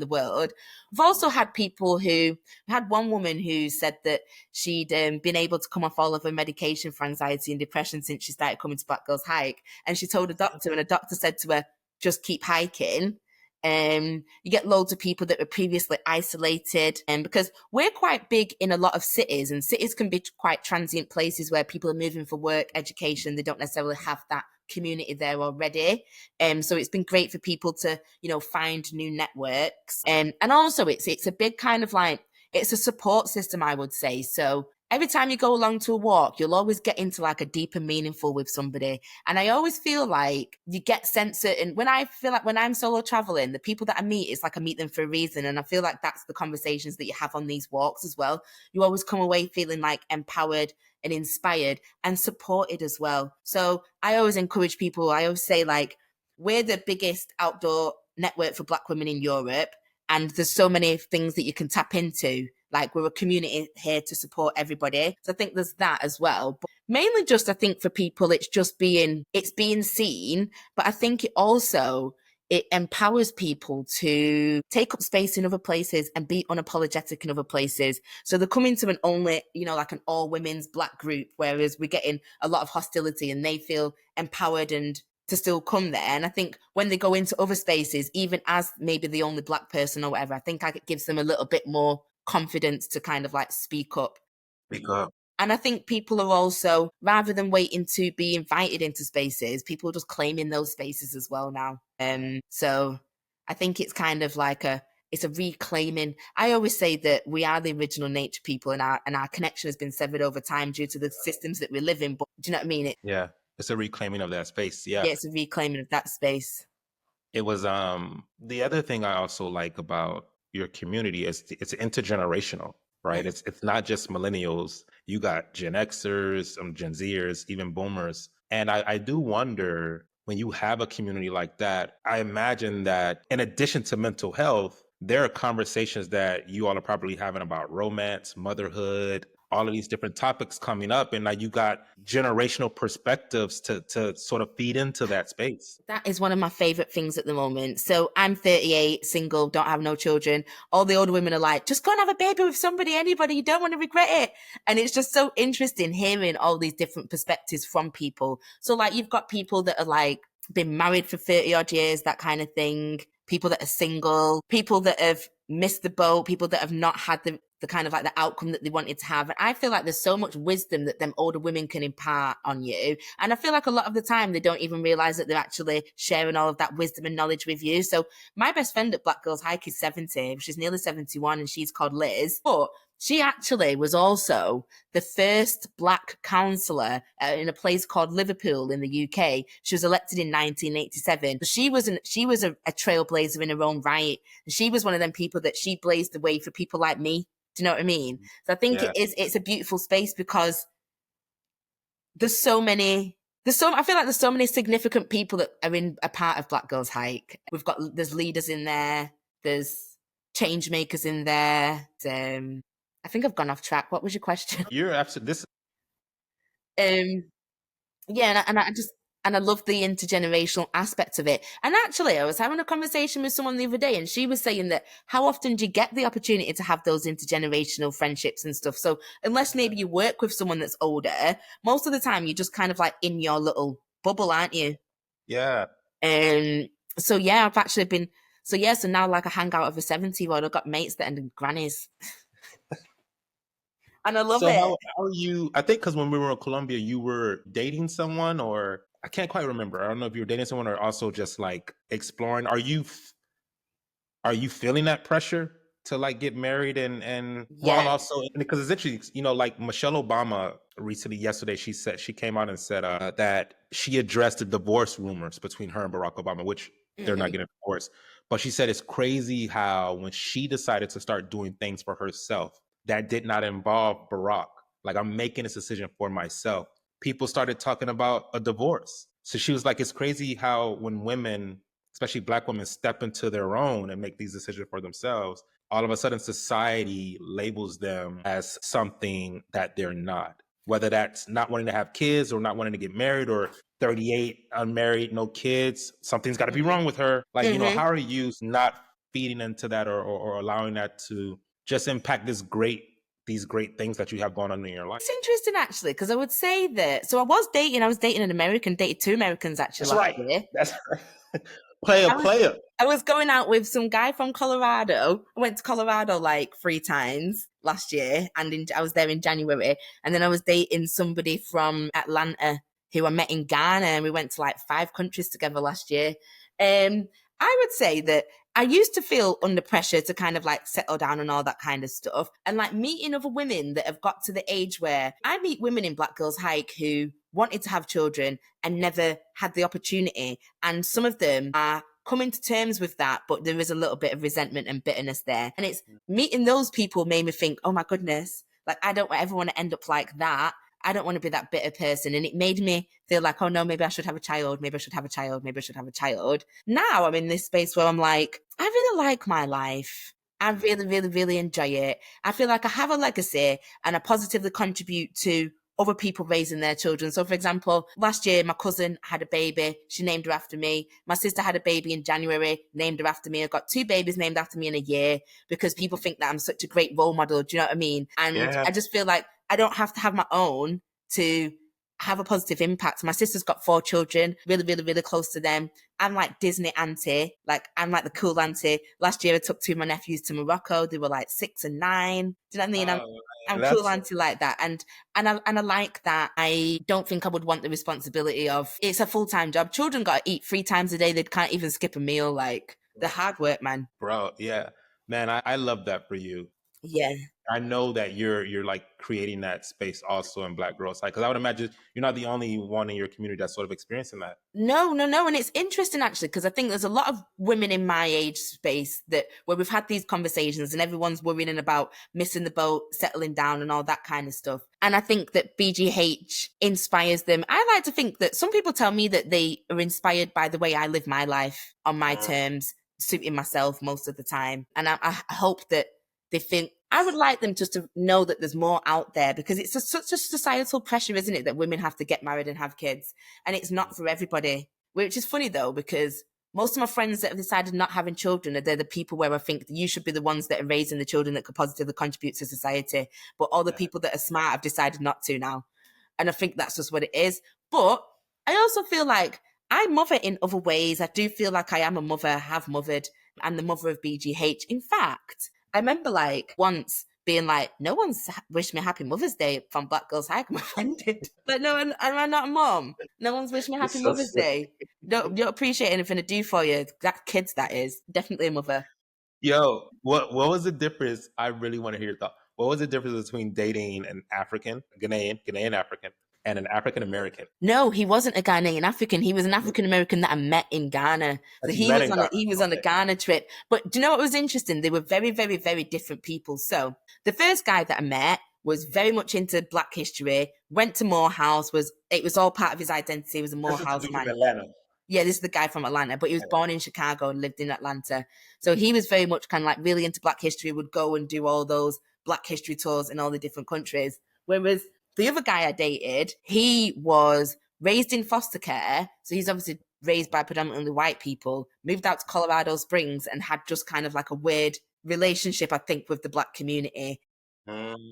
the world. We've also had people we had one woman who said that she'd been able to come off all of her medication for anxiety and depression since she started coming to Black Girls Hike. And she told a doctor, and a doctor said to her, just keep hiking. You get loads of people that were previously isolated, and because we're quite big in a lot of cities, and cities can be quite transient places where people are moving for work, education, they don't necessarily have that community there already. So it's been great for people to, find new networks. And also it's a big kind of like, it's a support system, I would say. So every time you go along to a walk, you'll always get into like a deeper meaningful with somebody. And I always feel like you get sent certain, when I'm solo traveling, the people that I meet, it's like I meet them for a reason. And I feel like that's the conversations that you have on these walks as well. You always come away feeling like empowered and inspired and supported as well. So I always encourage people, I always say like, we're the biggest outdoor network for Black women in Europe. And there's so many things that you can tap into. Like, we're a community here to support everybody. So I think there's that as well. But mainly just, I think for people, it's being seen. But I think it empowers people to take up space in other places and be unapologetic in other places. So they're coming to an only, like an all women's Black group, whereas we're getting a lot of hostility and they feel empowered and to still come there. And I think when they go into other spaces, even as maybe the only Black person or whatever, I think it gives them a little bit more confidence to kind of like speak up. And I think people are also, rather than waiting to be invited into spaces, people are just claiming those spaces as well now. So I think it's kind of like it's a reclaiming. I always say that we are the original nature people, and our connection has been severed over time due to the systems that we live in. But do you know what I mean? It's a reclaiming of that space. Yeah, it's a reclaiming of that space. It was the other thing I also like about your community is it's intergenerational, right? It's not just millennials. You got Gen Xers, Gen Zers, even boomers. And I do wonder, when you have a community like that, I imagine that in addition to mental health, there are conversations that you all are probably having about romance, motherhood, all of these different topics coming up, and like you got generational perspectives to sort of feed into that space. That is one of my favorite things at the moment. So I'm 38, single, don't have no children. All the older women are like, just go and have a baby with somebody, anybody, you don't want to regret it. And it's just so interesting hearing all these different perspectives from people. So like, you've got people that are like been married for 30 odd years, that kind of thing. People that are single, people that have missed the boat, people that have not had the kind of like the outcome that they wanted to have. And I feel like there's so much wisdom that them older women can impart on you. And I feel like a lot of the time they don't even realize that they're actually sharing all of that wisdom and knowledge with you. So my best friend at Black Girls Hike is 70. She's nearly 71 and she's called Liz. But she actually was also the first Black councillor in a place called Liverpool in the UK. She was elected in 1987. She was a trailblazer in her own right. She was one of them people that she blazed the way for people like me. Do you know what I mean? So I think it's a beautiful space because I feel like there's so many significant people that are in a part of Black Girls Hike. There's leaders in there. There's change makers in there. I think I've gone off track. What was your question? You're absolutely And I love the intergenerational aspect of it. And actually, I was having a conversation with someone the other day and she was saying that how often do you get the opportunity to have those intergenerational friendships and stuff? So unless maybe you work with someone that's older, most of the time you're just kind of like in your little bubble, aren't you? Yeah. So yeah, I've actually been, so now like I hang out with a 70-year-old, I've got mates that are grannies. And I love it. How are you? I think because when we were in Colombia, you were dating someone, or I can't quite remember. I don't know if you were dating someone or also just like exploring. Are you feeling that pressure to like get married and while also, because it's interesting, like Michelle Obama yesterday, she came out and said that she addressed the divorce rumors between her and Barack Obama, which they're not getting divorced. But she said it's crazy how when she decided to start doing things for herself, that did not involve Barack. Like, I'm making this decision for myself. People started talking about a divorce. So she was like, it's crazy how when women especially Black women, step into their own and make these decisions for themselves, all of a sudden society labels them as something that they're not. Whether that's not wanting to have kids or not wanting to get married, or 38, unmarried, no kids, something's got to be wrong with her. Like, you know, how are you not feeding into that, or allowing that to just impact these great things that you have going on in your life? It's interesting, actually, because I would say that, so I was dating an American, dated 2 Americans actually last year. That's right. Player. I was going out with some guy from Colorado. I went to Colorado like 3 times last year, and I was there in January. And then I was dating somebody from Atlanta who I met in Ghana, and we went to like 5 countries together last year. I would say that I used to feel under pressure to kind of like settle down and all that kind of stuff. And like meeting other women that have got to the age where I meet women in Black Girls Hike who wanted to have children and never had the opportunity. And some of them are coming to terms with that, but there is a little bit of resentment and bitterness there. And it's meeting those people made me think, oh my goodness, like I don't ever want to end up like that. I don't want to be that bitter person. And it made me feel like, oh no, maybe I should have a child. Maybe I should have a child. Maybe I should have a child. Now I'm in this space where I'm like, I really like my life. I really, really, really enjoy it. I feel like I have a legacy and I positively contribute to other people raising their children. So for example, last year, my cousin had a baby. She named her after me. My sister had a baby in January, named her after me. I got 2 babies named after me in a year because people think that I'm such a great role model. Do you know what I mean? And I just feel like I don't have to have my own to have a positive impact. My sister's got 4 children, really, really, really close to them. I'm like Disney auntie. Like I'm like the cool auntie. Last year I took 2 of my nephews to Morocco. They were like 6 and 9. Do you know what I mean? I'm cool auntie like that. And I like that. I don't think I would want the responsibility of, it's a full-time job. Children got to eat 3 times a day. They can't even skip a meal. Like the hard work, man. Bro, yeah. Man, I love that for you. Yeah. I know that you're like creating that space also in Black Girls Hike, because I would imagine you're not the only one in your community that's sort of experiencing that. No. And it's interesting actually, because I think there's a lot of women in my age space where we've had these conversations and everyone's worrying about missing the boat, settling down and all that kind of stuff. And I think that BGH inspires them. I like to think that some people tell me that they are inspired by the way I live my life on my terms, suiting myself most of the time. And I hope that they think, I would like them just to know that there's more out there, because it's such a societal pressure, isn't it, that women have to get married and have kids. And it's not for everybody, which is funny though, because most of my friends that have decided not having children, they're the people where I think that you should be the ones that are raising the children that could positively contribute to society. But all the people that are smart have decided not to now. And I think that's just what it is. But I also feel like I mother in other ways. I do feel like I am a mother, have mothered. I'm the mother of BGH. In fact, I remember like once being like, no one's wished me Happy Mother's Day from Black Girls Hike. I'm offended. Like, no, am I not a mom? No one's wished me Happy Mother's Day. Don't appreciate anything I do for you. That kids, that is. Definitely a mother. Yo, what was the difference? I really want to hear your thought. What was the difference between dating an African, Ghanaian African, and an African American? No, he wasn't a Ghanaian African. He was an African American that I met in Ghana. So he was on a Ghana trip. But do you know what was interesting? They were very, very, very different people. So the first guy that I met was very much into Black history, went to Morehouse, it was all part of his identity. He was a Morehouse man. Atlanta. Yeah, this is the guy from Atlanta, but he was born in Chicago and lived in Atlanta. So he was very much kind of like really into Black history, would go and do all those Black history tours in all the different countries. Whereas the other guy I dated, he was raised in foster care. So he's obviously raised by predominantly white people, moved out to Colorado Springs and had just kind of like a weird relationship, I think, with the Black community.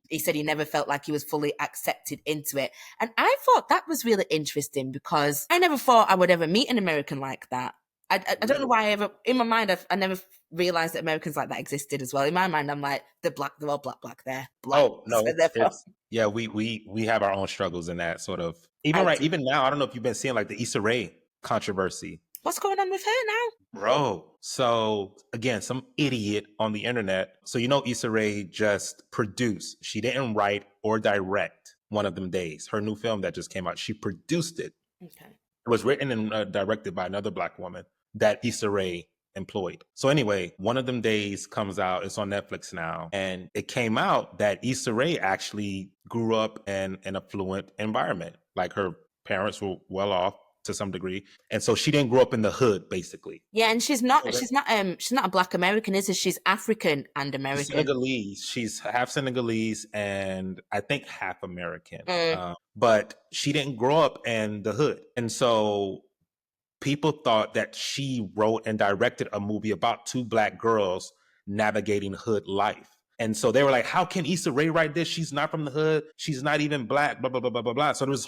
He said he never felt like he was fully accepted into it. And I thought that was really interesting because I never thought I would ever meet an American like that. I don't know why in my mind, I never realized that Americans like that existed as well. In my mind, I'm like, they're all black there. Black. Oh, no. Yeah, we have our own struggles in that sort of, even now, I don't know if you've been seeing like the Issa Rae controversy. What's going on with her now? Bro, so again, some idiot on the internet. So Issa Rae just produced. She didn't write or direct One of Them Days, her new film that just came out. She produced it. Okay. It was written and directed by another Black woman that Issa Rae employed. So anyway, One of Them Days comes out. It's on Netflix now. And it came out that Issa Rae actually grew up in an affluent environment. Like her parents were well off. to some degree. And so she didn't grow up in the hood, basically. Yeah, and she's not a Black American, is she? She's African and She's American. Senegalese. She's half Senegalese and I think half American. But she didn't grow up in the hood. And so people thought that she wrote and directed a movie about two Black girls navigating hood life. And so they were like, how can Issa Rae write this? She's not from the hood. She's not even Black, blah, blah, blah, blah, blah, blah. So there was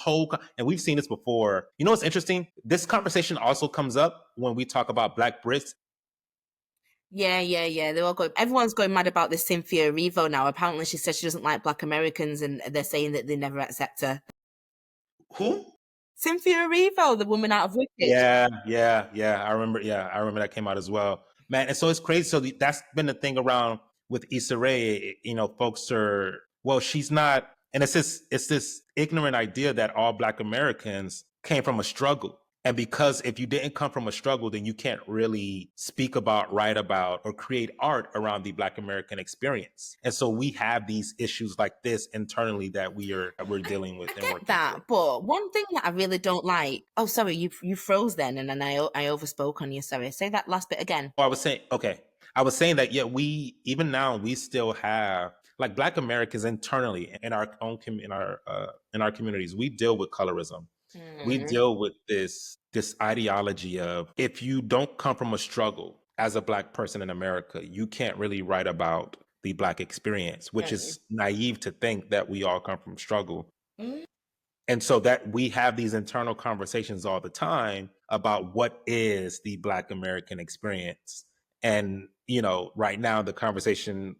and we've seen this before. You know what's interesting? This conversation also comes up when we talk about Black Brits. Yeah. They're all everyone's going mad about this Cynthia Erivo now. Apparently she says she doesn't like Black Americans and they're saying that they never accept her. Who? Cynthia Erivo, the woman out of Wicked. Yeah. I remember that came out as well. Man, and so it's crazy. So that's been the thing around with Issa Rae. You know, folks are, well, she's not, and it's this ignorant idea that all Black Americans came from a struggle. And because if you didn't come from a struggle, then you can't really speak about, write about, or create art around the Black American experience. And so we have these issues like this internally that we're dealing with. I get that, but one thing that I really don't like. Oh, sorry, you froze then, and then I overspoke on you. Sorry, say that last bit again. Oh, I was saying that we even now we still have like Black Americans internally in our own in our communities. We deal with colorism. We deal with this ideology of if you don't come from a struggle as a Black person in America, you can't really write about the Black experience, which is naive to think that we all come from struggle. And so that we have these internal conversations all the time about what is the Black American experience. And, you know, right now the conversation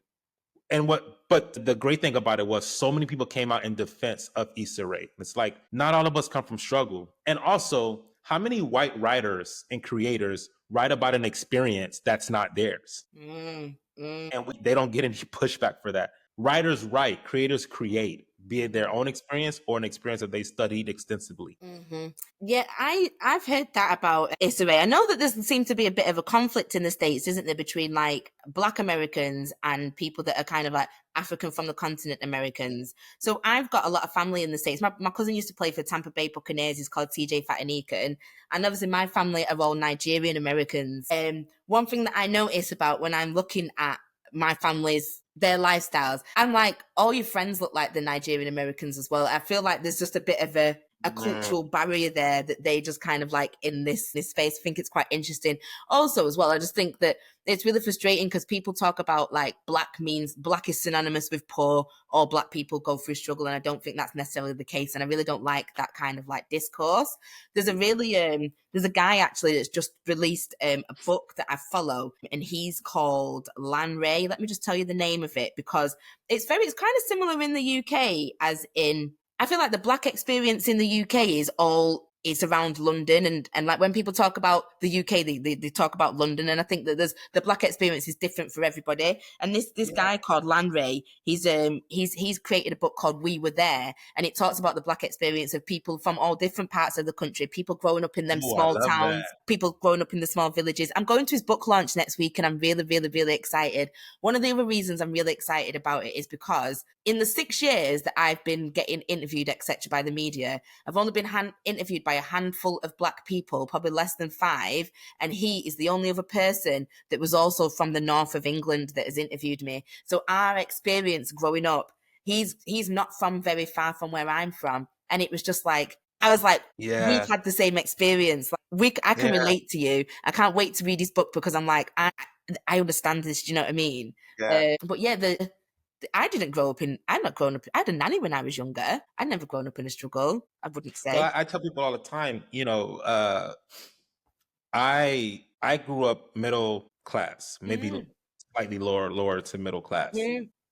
but the great thing about it was so many people came out in defense of Issa Rae. It's like, not all of us come from struggle. And also, how many white writers and creators write about an experience that's not theirs? And they don't get any pushback for that. Writers write, creators create, be it their own experience or an experience that they studied extensively. Yeah, I've heard that about Issa Rae. I know that there seems to be a bit of a conflict in the States, isn't there, between like Black Americans and people that are kind of like African from the continent Americans. So I've got a lot of family in the States. My cousin used to play for Tampa Bay Buccaneers. He's called TJ Fatinikun. And obviously my family are all Nigerian Americans. One thing that I notice about when I'm looking at my their lifestyles, I'm like, all your friends look like the Nigerian Americans as well. I feel like there's just a bit of a cultural barrier there that they just kind of like in this space. I think it's quite interesting. Also, as well, I just think that it's really frustrating because people talk about like Black is synonymous with poor, all Black people go through struggle, and I don't think that's necessarily the case. And I really don't like that kind of like discourse. There's a guy actually that's just released a book that I follow, and he's called Lanray. Let me just tell you the name of it because it's kind of similar in the UK as in. I feel like the Black experience in the UK is around London, and like when people talk about the UK, they talk about London, and I think that the Black experience is different for everybody. And this guy called Lanray, he's created a book called We Were There, and it talks about the Black experience of people from all different parts of the country, people growing up in them small towns, people growing up in the small villages. I'm going to his book launch next week, and I'm really, really, really excited. One of the other reasons I'm really excited about it is because in the 6 years that I've been getting interviewed, etc., by the media, I've only been interviewed by a handful of Black people, probably less than 5, and he is the only other person that was also from the north of England that has interviewed me. So our experience growing up, he's not from very far from where I'm from, and it was just like, I was like, we've had the same experience. Like, I can relate to you. I can't wait to read his book because I'm like, I understand this. Do you know what I mean? But yeah, I'm not grown up. I had a nanny when I was younger. I'd never grown up in a struggle, I wouldn't say. Well, I tell people all the time, you know, I grew up middle class, maybe slightly lower to middle class.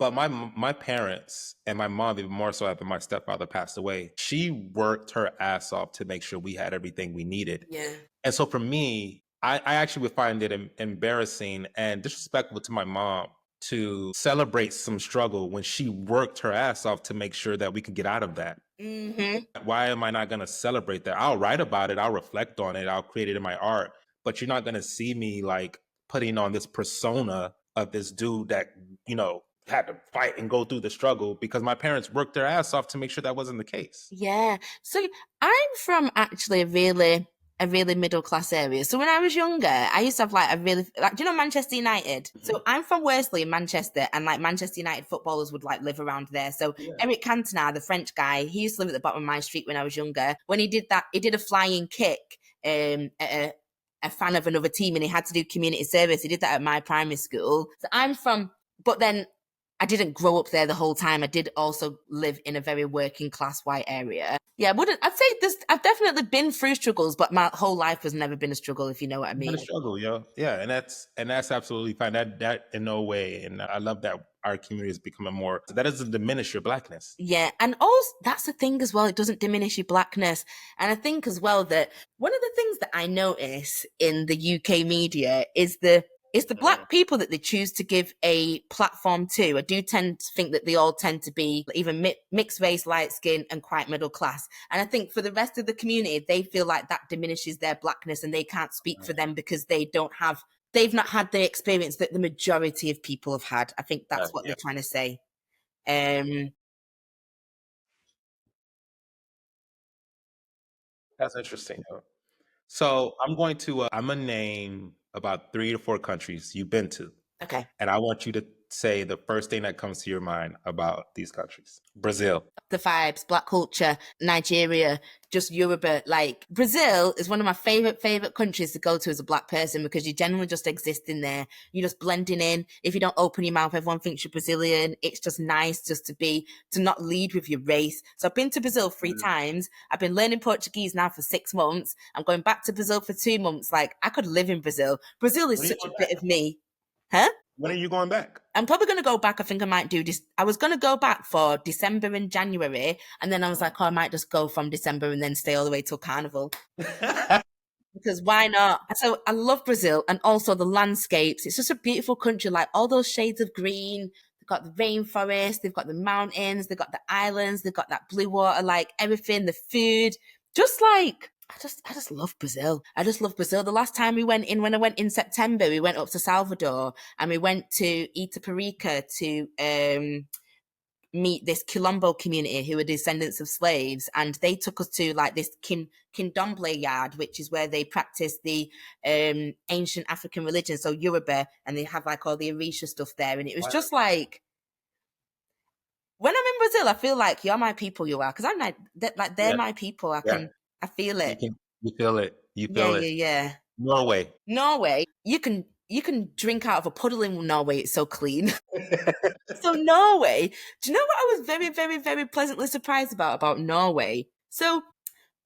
But my parents and my mom, even more so after my stepfather passed away, she worked her ass off to make sure we had everything we needed. And so for me, I actually would find it embarrassing and disrespectful to my mom to celebrate some struggle when she worked her ass off to make sure that we could get out of that. Why am I not going to celebrate that? I'll write about it. I'll reflect on it. I'll create it in my art. But you're not going to see me like putting on this persona of this dude that, you know, had to fight and go through the struggle because my parents worked their ass off to make sure that wasn't the case. Yeah. So I'm from actually a really middle class area. So when I was younger, I used to have like a really like, do you know Manchester United? Mm-hmm. So I'm from Worsley in Manchester, and like Manchester United footballers would like live around there. So Eric Cantona, the French guy, he used to live at the bottom of my street when I was younger. When he did that, he did a flying kick at a fan of another team, and he had to do community service. He did that at my primary school. So I'm from, but then I didn't grow up there the whole time. I did also live in a very working class white area. Yeah, I'd say I've definitely been through struggles, but my whole life has never been a struggle, if you know what I mean. Been a struggle, yo. Yeah, and that's absolutely fine. That in no way. And I love that our community is becoming more. That doesn't diminish your blackness. Yeah, and also that's the thing as well. It doesn't diminish your blackness. And I think as well that one of the things that I notice in the UK media is the black people that they choose to give a platform to. I do tend to think that they all tend to be even mixed race, light skin, and quite middle class. And I think for the rest of the community, they feel like that diminishes their blackness and they can't speak for them because they've not had the experience that the majority of people have had. I think that's what they're trying to say. That's interesting. So I'm going to name about 3 to 4 countries you've been to. Okay. And I want you to say the first thing that comes to your mind about these countries. Brazil. The vibes, black culture, Nigeria, just Yoruba. Like Brazil is one of my favorite countries to go to as a black person because you generally just exist in there. You're just blending in. If you don't open your mouth, everyone thinks you're Brazilian. It's just nice just to not lead with your race. So I've been to Brazil 3 times. I've been learning Portuguese now for 6 months. I'm going back to Brazil for 2 months. Like I could live in Brazil. Brazil is such a bit of me. Huh? When are you going back? I'm probably going to go back. I think I might do this. I was going to go back for December and January. And then I was like, I might just go from December and then stay all the way till Carnival. Because why not? So I love Brazil and also the landscapes. It's just a beautiful country, like all those shades of green. They've got the rainforest, they've got the mountains, they've got the islands, they've got that blue water, like everything, the food. Just like... I just love Brazil. I just love Brazil. The last time when I went in September, we went up to Salvador and we went to Itaparica to meet this Quilombo community who are descendants of slaves. And they took us to like this Candomblé yard, which is where they practice the ancient African religion. So Yoruba, and they have like all the Orisha stuff there. And it was just like, when I'm in Brazil, I feel like you're my people, you are. Because I'm like, they're my people. I feel it. You feel it. You feel it. Yeah. Norway. You can drink out of a puddle in Norway. It's so clean. So Norway, do you know what I was very, very, very pleasantly surprised about Norway? So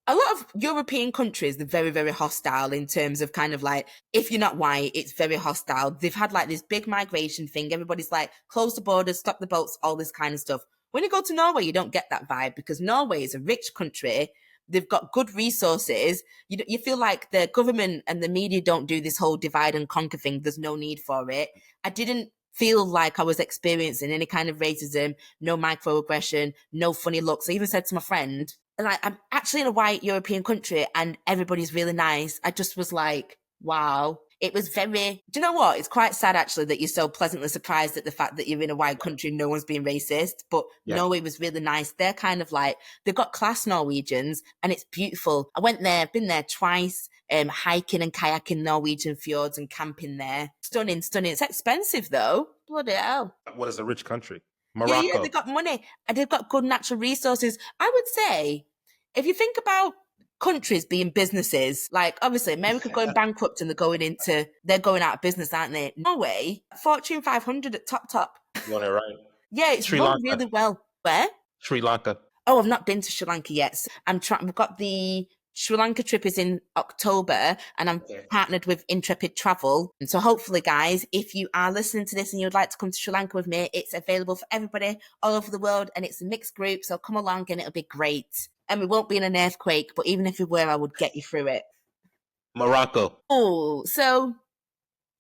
a lot of European countries, they're very, very hostile in terms of kind of like, if you're not white, it's very hostile. They've had like this big migration thing. Everybody's like, close the borders, stop the boats, all this kind of stuff. When you go to Norway, you don't get that vibe because Norway is a rich country. They've got good resources. You feel like the government and the media don't do this whole divide and conquer thing. There's no need for it. I didn't feel like I was experiencing any kind of racism, no microaggression, no funny looks. I even said to my friend, like, I'm actually in a white European country and everybody's really nice. I just was like, wow. It was very, do you know what? It's quite sad actually that you're so pleasantly surprised at the fact that you're in a white country and no one's being racist. But no, it was really nice. They're kind of like, they've got class Norwegians and it's beautiful. I went there, been there twice, hiking and kayaking Norwegian fjords and camping there. Stunning. It's expensive though. Bloody hell. What is a rich country? Morocco. Yeah, they've got money and they've got good natural resources. I would say, if you think about countries being businesses, like obviously America going bankrupt and they're going out of business, aren't they? Norway, Fortune 500 at top. You want it right? Yeah, it's run really well. Where? Sri Lanka. Oh, I've not been to Sri Lanka yet. So I've got the Sri Lanka trip is in October and I'm partnered with Intrepid Travel. And so hopefully, guys, if you are listening to this and you would like to come to Sri Lanka with me, it's available for everybody all over the world and it's a mixed group. So come along and it'll be great. And we won't be in an earthquake, but even if we were, I would get you through it. Morocco. Oh, so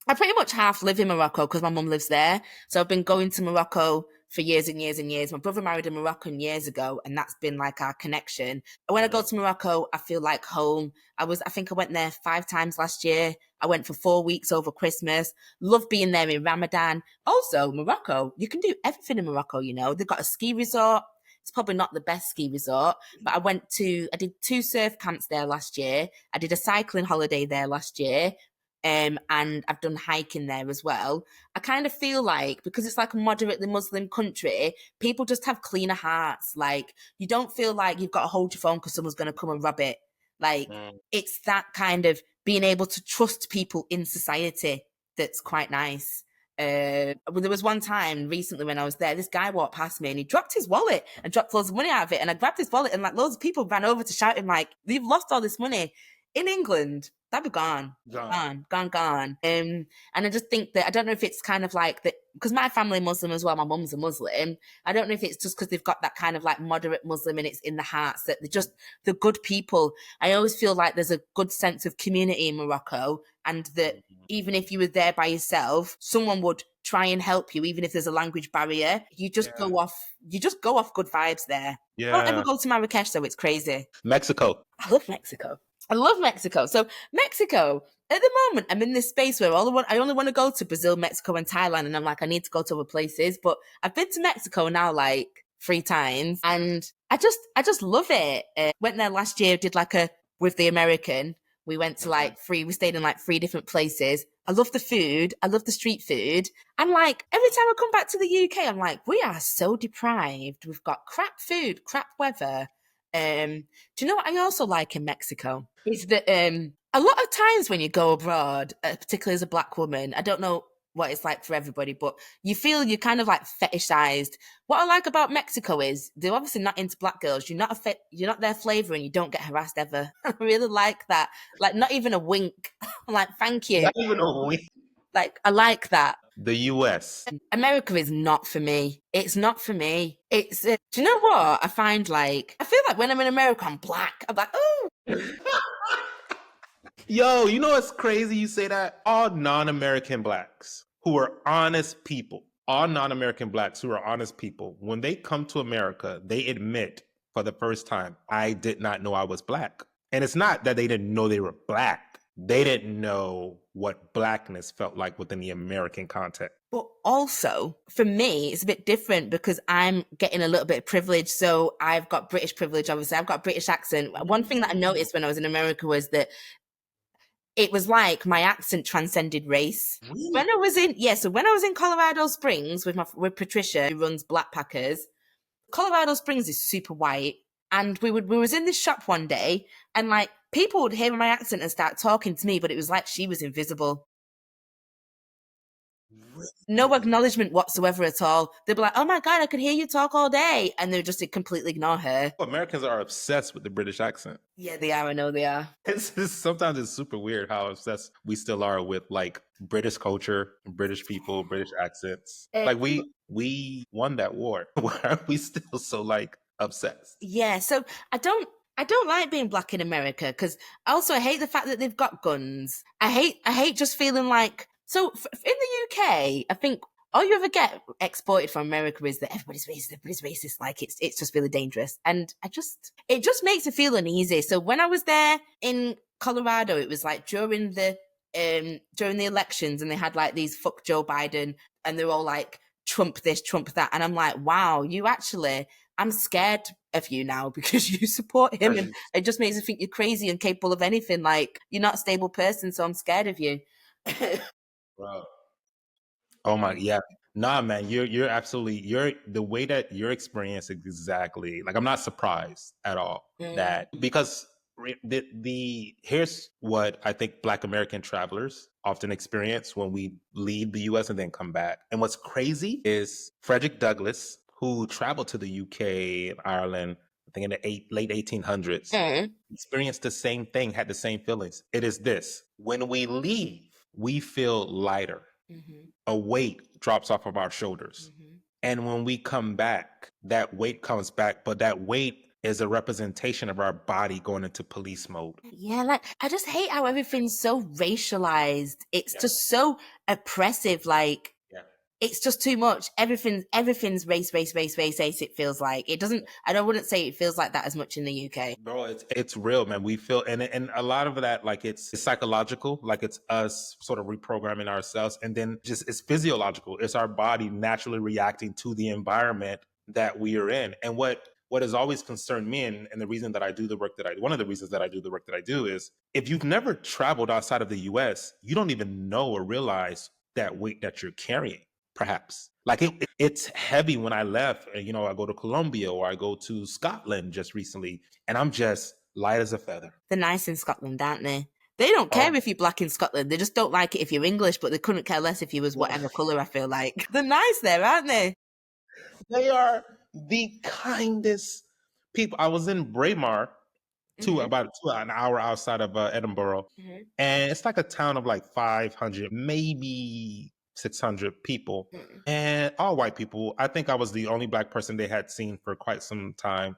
I pretty much half live in Morocco because my mum lives there. So I've been going to Morocco for years and years and years. My brother married a Moroccan years ago, and that's been like our connection. When I go to Morocco, I feel like home. I think I went there 5 times last year. I went for 4 weeks over Christmas. Love being there in Ramadan. Also, Morocco, you can do everything in Morocco, you know. They've got a ski resort. It's probably not the best ski resort, but I did 2 surf camps there last year. I did a cycling holiday there last year. And I've done hiking there as well. I kind of feel like, because it's like a moderately Muslim country, people just have cleaner hearts. Like, you don't feel like you've got to hold your phone because someone's going to come and rob it. Like, it's that kind of being able to trust people in society that's quite nice. There was one time recently when I was there, this guy walked past me and he dropped his wallet and dropped loads of money out of it. And I grabbed his wallet and like loads of people ran over to shout him like, "You've lost all this money." In England, that'd be gone. And I just think that, I don't know if it's kind of like that, because my family Muslim as well, my mum's a Muslim. I don't know if it's just because they've got that kind of like moderate Muslim and it's in the hearts that they're good people. I always feel like there's a good sense of community in Morocco, and that even if you were there by yourself, someone would try and help you, even if there's a language barrier. You just go off good vibes there. Yeah. Don't ever go to Marrakesh though, it's crazy. Mexico. I love Mexico. So Mexico, at the moment, I'm in this space where I only want to go to Brazil, Mexico, and Thailand, and I'm like, I need to go to other places. But I've been to Mexico now like 3 times, and I just love it. Went there last year, did like with the American. We went to we stayed in like 3 different places. I love the food. I love the street food. And like every time I come back to the UK, I'm like, we are so deprived. We've got crap food, crap weather. Do you know what I also like in Mexico? Is that a lot of times when you go abroad, particularly as a Black woman, I don't know what it's like for everybody, but you feel you're kind of like fetishized. What I like about Mexico is they're obviously not into Black girls. You're not their flavor, and you don't get harassed ever. I really like that. Like, not even a wink. I'm like, thank you. Not even a wink. Like, I like that. The US. America is not for me. It's not for me. It's, do you know what? I feel like when I'm in America, I'm Black. I'm like, oh. Yo, you know what's crazy? You say that? All non-American Blacks who are honest people, when they come to America, they admit for the first time, I did not know I was Black. And it's not that they didn't know they were Black. They didn't know what Blackness felt like within the American context. But also, for me, it's a bit different because I'm getting a little bit of privilege. So I've got British privilege, obviously. I've got a British accent. One thing that I noticed when I was in America was that it was like my accent transcended race. Really? When I was in Colorado Springs with Patricia, who runs Black Packers, Colorado Springs is super white. And we was in this shop one day, and like people would hear my accent and start talking to me, but it was like she was invisible. No acknowledgement whatsoever at all. They'd be like, "Oh my God, I could hear you talk all day," and they would just completely ignore her. Americans are obsessed with the British accent. Yeah, they are. I know they are. Sometimes it's super weird how obsessed we still are with like British culture, British people, British accents. Like we won that war. Why are we still so like obsessed? Yeah, so I don't like being Black in America, because also I hate the fact that they've got guns. I hate just feeling like, so in the UK, I think all you ever get exported from America is that everybody's racist. Like it's just really dangerous. And it just makes it feel uneasy. So when I was there in Colorado, it was like during the elections, and they had like these fuck Joe Biden, and they're all like Trump this, Trump that. And I'm like, wow, I'm scared of you now because you support him. And it just makes me think you're crazy and capable of anything. Like, you're not a stable person, so I'm scared of you. Wow. Oh my, yeah. Nah, man, you're absolutely, the way that your experience is exactly, like, I'm not surprised at all that, because here's what I think Black American travelers often experience when we leave the US and then come back. And what's crazy is Frederick Douglass, who traveled to the UK and Ireland, I think in the late 1800s, experienced the same thing, had the same feelings. It is this: when we leave, we feel lighter. A weight drops off of our shoulders. And when we come back, that weight comes back, but that weight is a representation of our body going into police mode. Yeah, like, I just hate how everything's so racialized. It's just so oppressive. Like, it's just too much. Everything's race. It feels like it doesn't. I wouldn't say it feels like that as much in the UK. Bro, it's real, man. We feel, and a lot of that, like it's psychological, like it's us sort of reprogramming ourselves, and then just it's physiological. It's our body naturally reacting to the environment that we are in. And what has always concerned me, and the reason that I do the work that I, one of the reasons that I do the work that I do is, if you've never traveled outside of the US, you don't even know or realize that weight that you're carrying, perhaps. Like it's heavy. When I left, I go to Colombia or I go to Scotland just recently, and I'm just light as a feather. They're nice in Scotland, aren't they? They don't care if you're black in Scotland. They just don't like it if you're English, but they couldn't care less if you was whatever colour, I feel like. They're nice there, aren't they? They are the kindest people. I was in Braemar, about an hour outside of Edinburgh, and it's like a town of like 500, maybe 600 people, and all white people. I think I was the only black person they had seen for quite some time.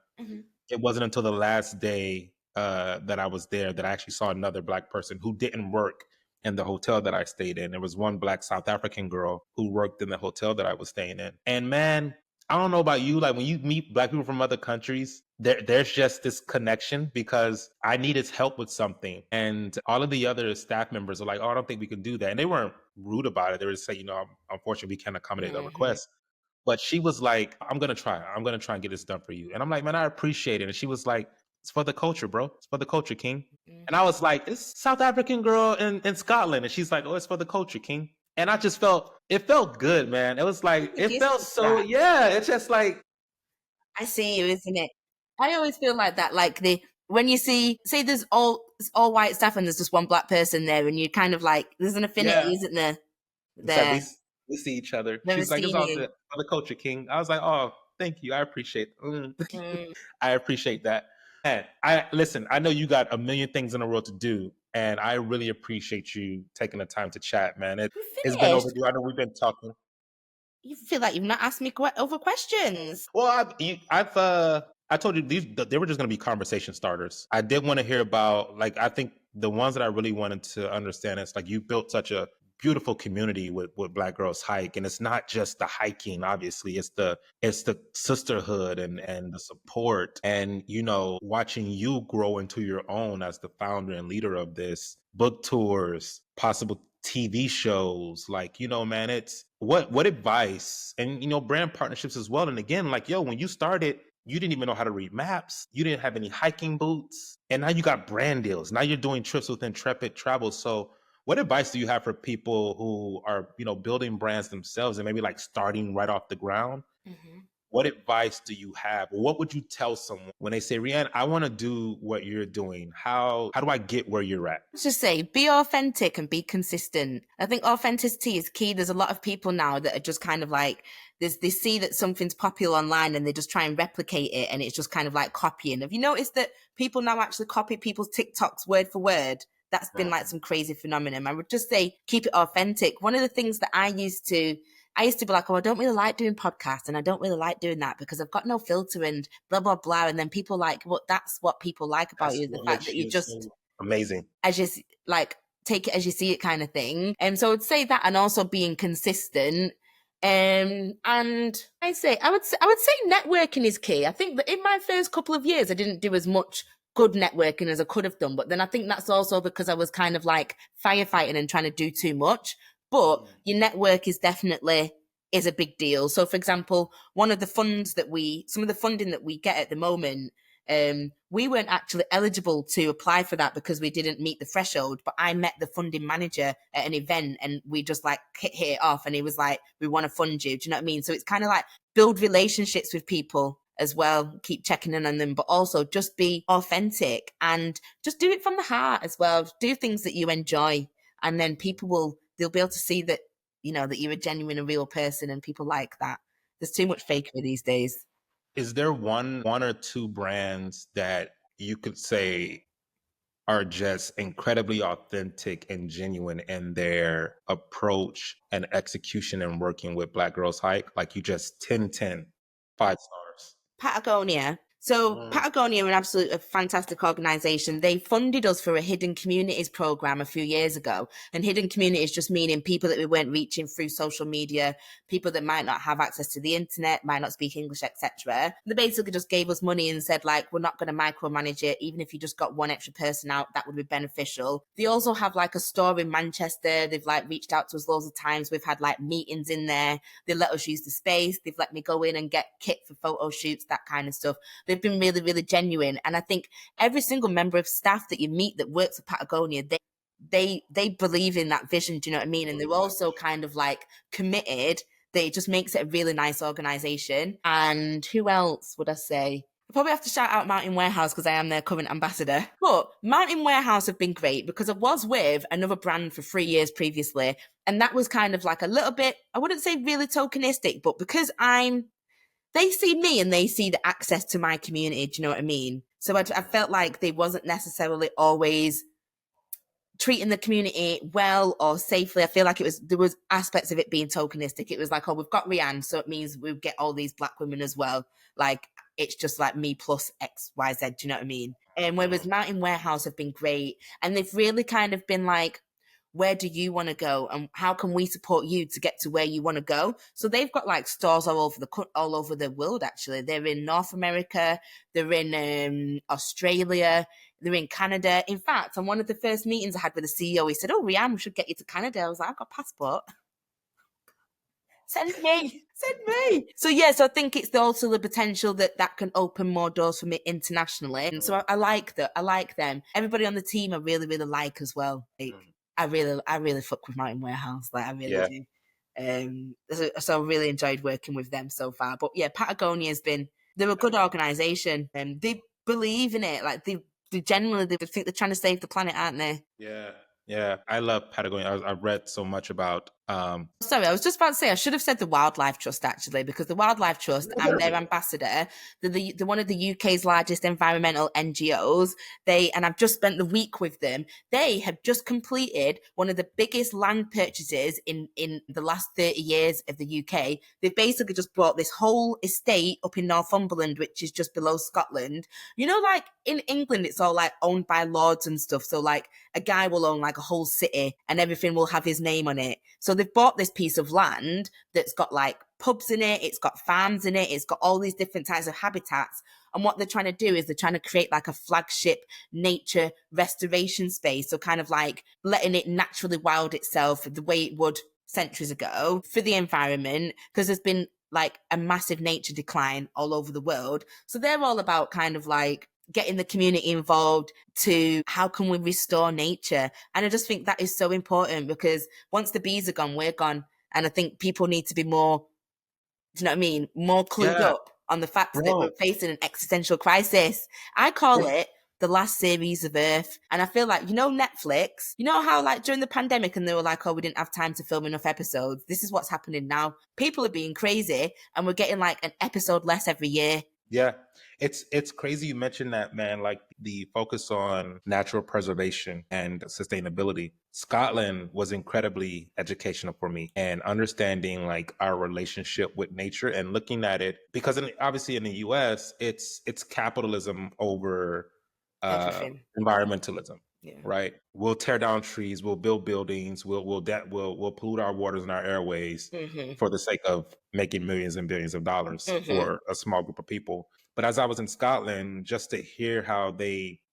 It wasn't until the last day that I was there that I actually saw another black person who didn't work in the hotel that I stayed in. There was one black South African girl who worked in the hotel that I was staying in. And man, I don't know about you, like when you meet black people from other countries, there's just this connection, because I needed help with something. And all of the other staff members are like, oh, I don't think we can do that. And they weren't rude about it. They were just saying, unfortunately, we can't accommodate the request. But she was like, I'm going to try. I'm going to try and get this done for you. And I'm like, man, I appreciate it. And she was like, it's for the culture, bro. It's for the culture, King. And I was like, it's South African girl in Scotland. And she's like, oh, it's for the culture, King. And I just it felt good, man. It was like, it felt so, yeah. It's just like. I see you, isn't it? I always feel like that. Like when you say there's all white staff and there's just one black person there, and you kind of like, there's an affinity, isn't there? There. Like we see each other. Never She's like, it's all you. good for the culture, King. I was like, oh, thank you. I appreciate I appreciate that. And I know you got a million things in the world to do, and I really appreciate you taking the time to chat, man. It's been overdue. I know we've been talking. You feel like you've not asked me over questions. Well, I told you they were just going to be conversation starters. I did want to hear about, like, I think the ones that I really wanted to understand is, like, you built such a beautiful community with Black Girls Hike, and it's not just the hiking. Obviously, it's the sisterhood and the support, and watching you grow into your own as the founder and leader of this, book tours, possible TV shows, like, man, it's what advice, and brand partnerships as well. And again, like, when you started, you didn't even know how to read maps. You didn't have any hiking boots, and now you got brand deals. Now you're doing trips with Intrepid Travel. So what advice do you have for people who are, building brands themselves and maybe like starting right off the ground? What advice do you have? What would you tell someone when they say, Rhiane, I want to do what you're doing? How do I get where you're at? Let's just say, be authentic and be consistent. I think authenticity is key. There's a lot of people now that are just kind of like, they see that something's popular online and they just try and replicate it, and it's just kind of like copying. Have you noticed that people now actually copy people's TikToks word for word? That's been like some crazy phenomenon. I would just say, keep it authentic. One of the things that I used to be like, oh, I don't really like doing podcasts and I don't really like doing that because I've got no filter and blah, blah, blah. And then people like, well, that's what people like about you. The fact that you just so amazing. I just like take it as you see it kind of thing. And so I would say that, and also being consistent. And I would say networking is key. I think that in my first couple of years, I didn't do as much good networking as I could have done. But then I think that's also because I was kind of like firefighting and trying to do too much. But your network is a big deal. So, for example, some of the funding that we get at the moment, we weren't actually eligible to apply for that because we didn't meet the threshold. But I met the funding manager at an event and we just like hit it off. And he was like, we want to fund you. Do you know what I mean? So it's kind of like build relationships with people as well, keep checking in on them, but also just be authentic and just do it from the heart as well. Do things that you enjoy, and then they'll be able to see that, that you're a genuine and real person, and people like that. There's too much fakery these days. Is there one or two brands that you could say are just incredibly authentic and genuine in their approach and execution and working with Black Girls Hike? Like you just 10/10, 5 stars. Patagonia. So Patagonia are an absolute fantastic organisation. They funded us for a hidden communities programme a few years ago. And hidden communities just meaning people that we weren't reaching through social media, people that might not have access to the internet, might not speak English, etc. They basically just gave us money and said, like, we're not going to micromanage it. Even if you just got one extra person out, that would be beneficial. They also have like a store in Manchester. They've like reached out to us loads of times. We've had like meetings in there. They let us use the space. They've let me go in and get kit for photo shoots, that kind of stuff. They've been really, really genuine. And I think every single member of staff that you meet that works at Patagonia, they believe in that vision, do you know what I mean? And they're also kind of like committed, that it just makes it a really nice organization. And who else would I say? I probably have to shout out Mountain Warehouse because I am their current ambassador. But Mountain Warehouse have been great because I was with another brand for 3 years previously. And that was kind of like a little bit, I wouldn't say really tokenistic, but because they see me and they see the access to my community, do you know what I mean? So I felt like they wasn't necessarily always treating the community well or safely. I feel like there was aspects of it being tokenistic. It was like, oh, we've got Rhiane, so it means we'll get all these black women as well. Like, it's just like me plus X, Y, Z, do you know what I mean? And whereas Mountain Warehouse have been great, and they've really kind of been like, where do you want to go and how can we support you to get to where you want to go? So they've got like stores all over the world. Actually, they're in North America, they're in Australia, they're in Canada. In fact, on one of the first meetings I had with the CEO, he said, "Oh, Rhiane, we should get you to Canada." I was like, "I've got a passport." Send me. So yes, I think it's also the potential that can open more doors for me internationally. And so I like that. I like them. Everybody on the team I really, really like as well. Like, I really fuck with Mountain Warehouse. Like, I really do. So I really enjoyed working with them so far. But yeah, they're a good organisation and they believe in it. Like they genuinely, they think they're trying to save the planet, aren't they? Yeah, I love Patagonia. I've read so much about. Sorry, I was just about to say I should have said the Wildlife Trust actually, because the Wildlife Trust, I'm their ambassador. They're one of the UK's largest environmental NGOs. And I've just spent the week with them. They have just completed one of the biggest land purchases in the last 30 years of the UK. They've basically just bought this whole estate up in Northumberland, which is just below Scotland. You know, like in England, it's all like owned by lords and stuff. So like a guy will own like a whole city and everything will have his name on it. So they've bought this piece of land that's got like pubs in it, it's got farms in it, it's got all these different types of habitats. And what they're trying to do is they're trying to create like a flagship nature restoration space. So kind of like letting it naturally wild itself the way it would centuries ago for the environment, because there's been like a massive nature decline all over the world. So they're all about kind of like getting the community involved to how can we restore nature. And I just think that is so important because once the bees are gone, we're gone. And I think people need to be more, do you know what I mean? More clued up on the fact that we're facing an existential crisis. I call it the last series of Earth. And I feel like, you know, Netflix, you know how like during the pandemic and they were like, oh, we didn't have time to film enough episodes. This is what's happening now. People are being crazy and we're getting like an episode less every year. Yeah, it's crazy you mentioned that, man, like the focus on natural preservation and sustainability. Scotland was incredibly educational for me and understanding like our relationship with nature and looking at it because obviously in the US, it's capitalism over environmentalism. Yeah. Right. We'll tear down trees. We'll build buildings. We'll pollute our waters and our airways for the sake of making millions and billions of dollars for a small group of people. But as I was in Scotland, just to hear how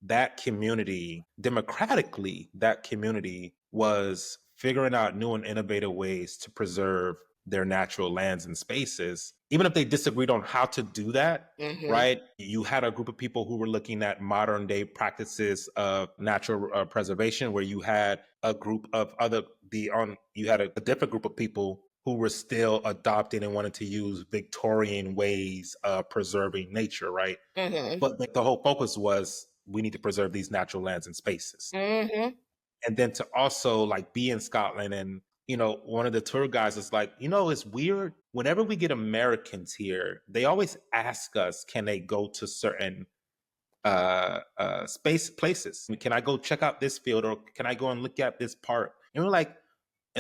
that community, democratically, that community was figuring out new and innovative ways to preserve their natural lands and spaces, even if they disagreed on how to do that, right? You had a group of people who were looking at modern day practices of natural preservation, where you had a group of you had a different group of people who were still adopting and wanted to use Victorian ways of preserving nature, right? But the whole focus was we need to preserve these natural lands and spaces. And then to also like be in Scotland and, you know, one of the tour guides was like, you know, it's weird. Whenever we get Americans here, they always ask us, can they go to certain space places? Can I go check out this field or can I go and look at this park? And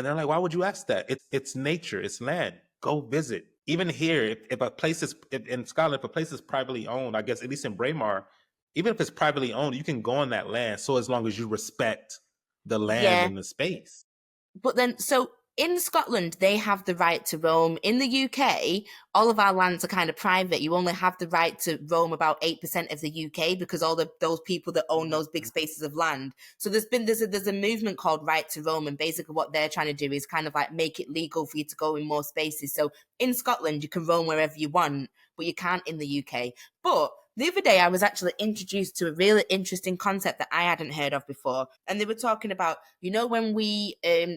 they're like, why would you ask that? It's nature, it's land. Go visit. even here, if a place is in Scotland, if a place is privately owned, I guess at least in Braemar, even if it's privately owned, you can go on that land. So as long as you respect the land Yeah. and the space. But then, so in Scotland, they have the right to roam. In the UK, all of our lands are kind of private. You only have the right to roam about 8% of the UK because all of those people that own those big spaces of land. So there's a movement called Right to Roam, and basically what they're trying to do is kind of like make it legal for you to go in more spaces. So in Scotland, you can roam wherever you want, but you can't in the UK. But the other day, I was actually introduced to a really interesting concept that I hadn't heard of before. And they were talking about, when we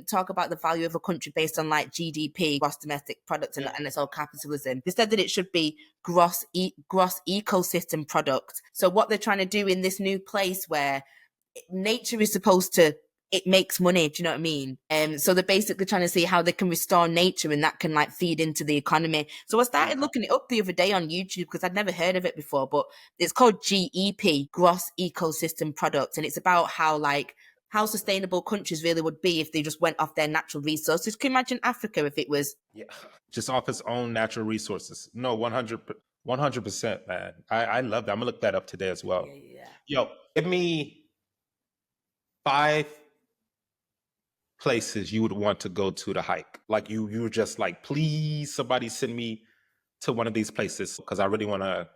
talk about the value of a country based on like GDP, gross domestic product, and it's all capitalism, they said that it should be gross ecosystem product. So what they're trying to do in this new place where nature is supposed to, it makes money, do you know what I mean? So they're basically trying to see how they can restore nature and that can like feed into the economy. So I started looking it up the other day on YouTube because I'd never heard of it before, but it's called GEP, Gross Ecosystem Product. And it's about how sustainable countries really would be if they just went off their natural resources. Can you imagine Africa if it was... Yeah, just off its own natural resources. No, 100%, man. I love that. I'm gonna look that up today as well. Yeah. Yo, give me 5 places you would want to go to hike. Like you were just like, please, somebody send me to one of these places because I really want to.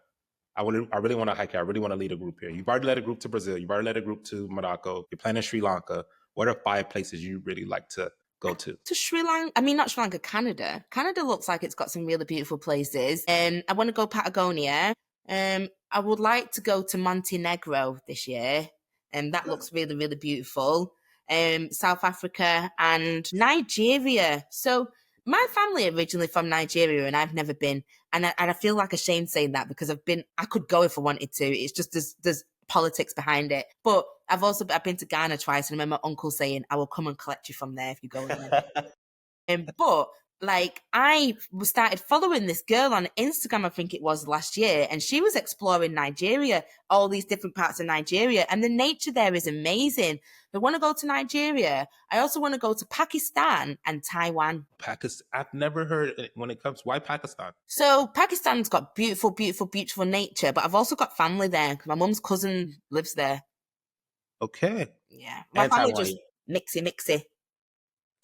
I really want to hike here. I really want to lead a group here. You've already led a group to Brazil. You've already led a group to Morocco. You're planning Sri Lanka. What are 5 places you really like to go to? To Sri Lanka, I mean, not Sri Lanka, Canada. Canada looks like it's got some really beautiful places. I want to go Patagonia. I would like to go to Montenegro this year. And that looks really, really beautiful. South Africa and Nigeria. So my family originally from Nigeria and I've never been. And I feel like ashamed saying that because I could go if I wanted to. It's just there's politics behind it. But I've been to Ghana twice, and I remember my uncle saying, "I will come and collect you from there if you go in there." But like I started following this girl on Instagram, I think it was last year, and she was exploring Nigeria, all these different parts of Nigeria, and the nature there is amazing. I want to go to Nigeria. I also want to go to Pakistan and Taiwan. Pakistan. I've never heard it when it comes. Why Pakistan? So Pakistan's got beautiful, beautiful, beautiful nature, but I've also got family there. My mum's cousin lives there. Okay. Yeah. My family just mixy.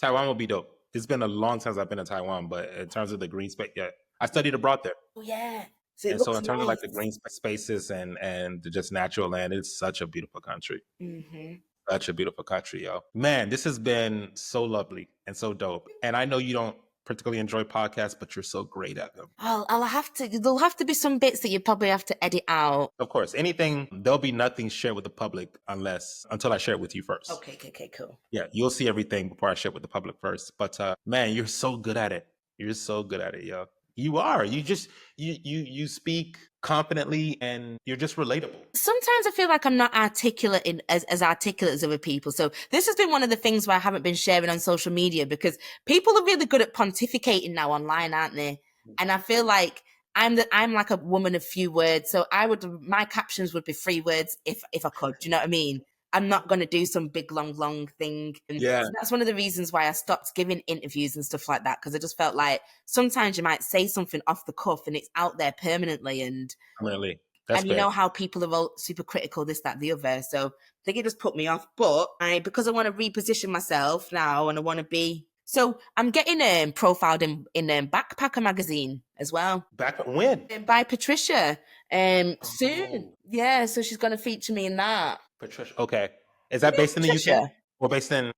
Taiwan will be dope. It's been a long time since I've been to Taiwan, but in terms of the green space, yeah, I studied abroad there. Oh yeah. So in terms of like the green spaces and just natural land, it's such a beautiful country. Mm-hmm. Such a beautiful country, yo. Man, this has been so lovely and so dope. And I know you don't particularly enjoy podcasts, but you're so great at them. There'll have to be some bits that you probably have to edit out. Of course, there'll be nothing shared with the public until I share it with you first. Okay, cool. Yeah, you'll see everything before I share it with the public first. But man, you're so good at it. You're so good at it, yo. You are. You speak confidently and you're just relatable. Sometimes I feel like I'm not articulate as articulate as other people. So this has been one of the things where I haven't been sharing on social media because people are really good at pontificating now online, aren't they? And I feel like I'm like a woman of few words. So my captions would be 3 words if I could. Do you know what I mean? I'm not going to do some big, long thing. And yeah. So that's one of the reasons why I stopped giving interviews and stuff like that. Because I just felt like sometimes you might say something off the cuff and it's out there permanently. Permanently. And you know how people are all super critical, this, that, the other. So I think it just put me off. But because I want to reposition myself now and I want to be... So I'm getting profiled in Backpacker magazine as well. When? By Patricia. Soon. Yeah, so she's going to feature me in that. Patricia. Okay. Is that based in the UK? Or based in...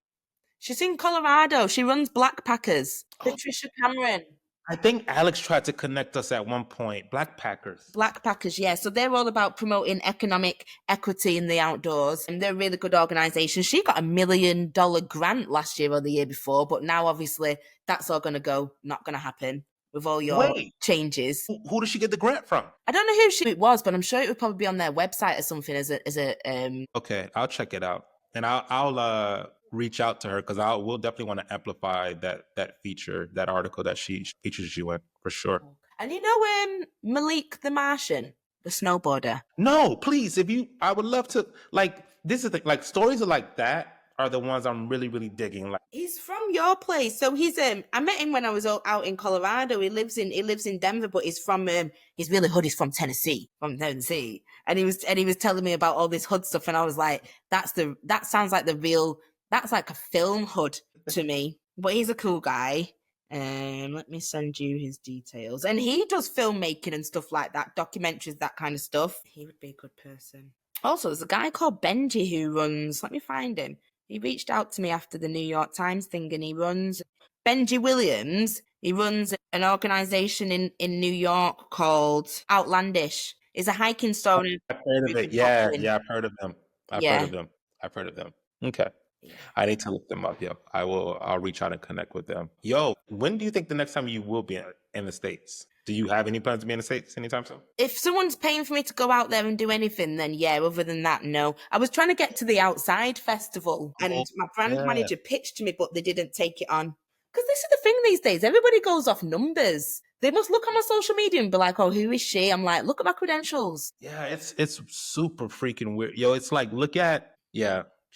She's in Colorado. She runs Blackpackers. Patricia Cameron. I think Alex tried to connect us at one point. Blackpackers, yeah. So they're all about promoting economic equity in the outdoors. And they're a really good organisation. She got $1 million grant last year or the year before. But now, obviously, that's all going to go. Not going to happen with all your changes. Who did she get the grant from? I don't know who it was, but I'm sure it would probably be on their website or something as a Okay, I'll check it out. And I'll reach out to her because we'll definitely want to amplify that feature, that article that she features you in, for sure. And you know Malik the Martian, the snowboarder? No, please, I would love to, like, this is like stories are like that are the ones I'm really, really digging. Like, he's from your place, so he's I met him when I was out in Colorado. He lives in Denver, but he's from he's really hood. He's from Tennessee, and he was telling me about all this hood stuff, and I was like, that sounds like the real. That's like a film hood to me. But he's a cool guy. Let me send you his details. And he does filmmaking and stuff like that, documentaries, that kind of stuff. He would be a good person. Also, there's a guy called Benji who runs. Let me find him. He reached out to me after the New York Times thing, and he runs Benji Williams. He runs an organization in New York called Outlandish. It's a hiking store. I've heard of it. Yeah, I've heard of them. I've heard of them. Okay. Yeah. I need to look them up. Yo, I'll reach out and connect with them. Yo, when do you think the next time you will be in the States? Do you have any plans to be in the States anytime soon? If someone's paying for me to go out there and do anything, then yeah. Other than that, no. I was trying to get to the Outside Festival, and my brand manager pitched to me, but they didn't take it on. Because this is the thing these days. Everybody goes off numbers. They must look on my social media and be like, oh, who is she? I'm like, look at my credentials. Yeah, it's super freaking weird. Yo, it's like,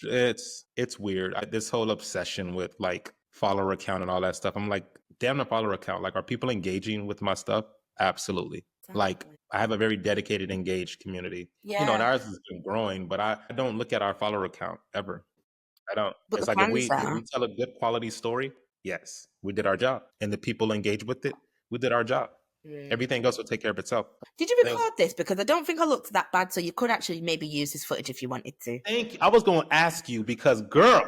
it's weird. This whole obsession with like follower account and all that stuff. I'm like, damn the follower account. Like, are people engaging with my stuff? Absolutely. Exactly. Like, I have a very dedicated, engaged community. Yeah. And ours has been growing, but I don't look at our follower account ever. I don't. But it's like if we tell a good quality story, yes, we did our job. And the people engage with it, we did our job. Everything else will take care of itself. Did you record this? Because I don't think I looked that bad, so you could actually maybe use this footage if you wanted to. Thank you. I was going to ask you because, girl,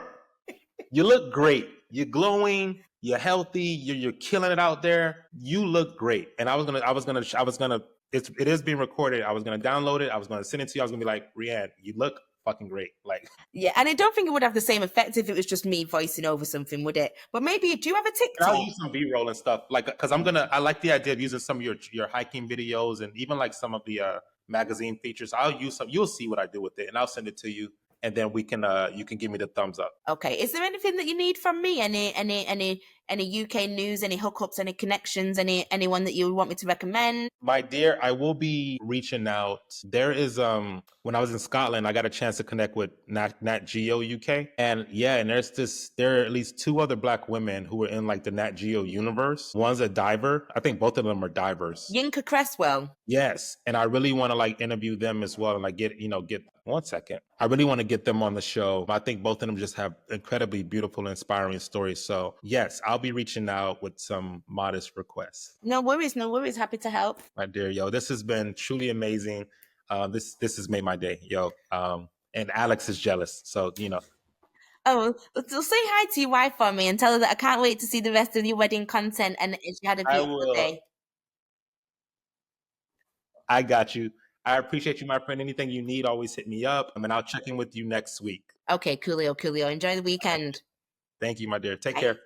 you look great. You're glowing. You're healthy. You're killing it out there. You look great. And it is being recorded. I was gonna download it. I was gonna send it to you. I was gonna be like, Rhiane, you look fucking great. Like, yeah, and I don't think it would have the same effect if it was just me voicing over something, would it? But maybe, do you have a TikTok? I'll use some B-roll and stuff, like, because I like the idea of using some of your hiking videos and even like some of the magazine features. I'll use some. You'll see what I do with it, and I'll send it to you. And then you can give me the thumbs up. Okay. Is there anything that you need from me? Any UK news, any hookups, any connections, anyone that you want me to recommend? My dear, I will be reaching out. There is when I was in Scotland, I got a chance to connect with Nat Geo UK. And yeah, and there are at least 2 other Black women who are in like the Nat Geo universe. One's a diver. I think both of them are divers. Yinka Cresswell. Yes. And I really want to like interview them as well and like get 1 second. I really want to get them on the show. I think both of them just have incredibly beautiful, inspiring stories. So yes, I'll be reaching out with some modest requests. No worries. Happy to help. My dear, yo, this has been truly amazing. This has made my day, yo. And Alex is jealous, so Oh, so say hi to your wife for me and tell her that I can't wait to see the rest of your wedding content and she had a beautiful day. I got you. I appreciate you, my friend. Anything you need, always hit me up. And I'll check in with you next week. Okay, coolio. Enjoy the weekend. Thank you, my dear. Take care.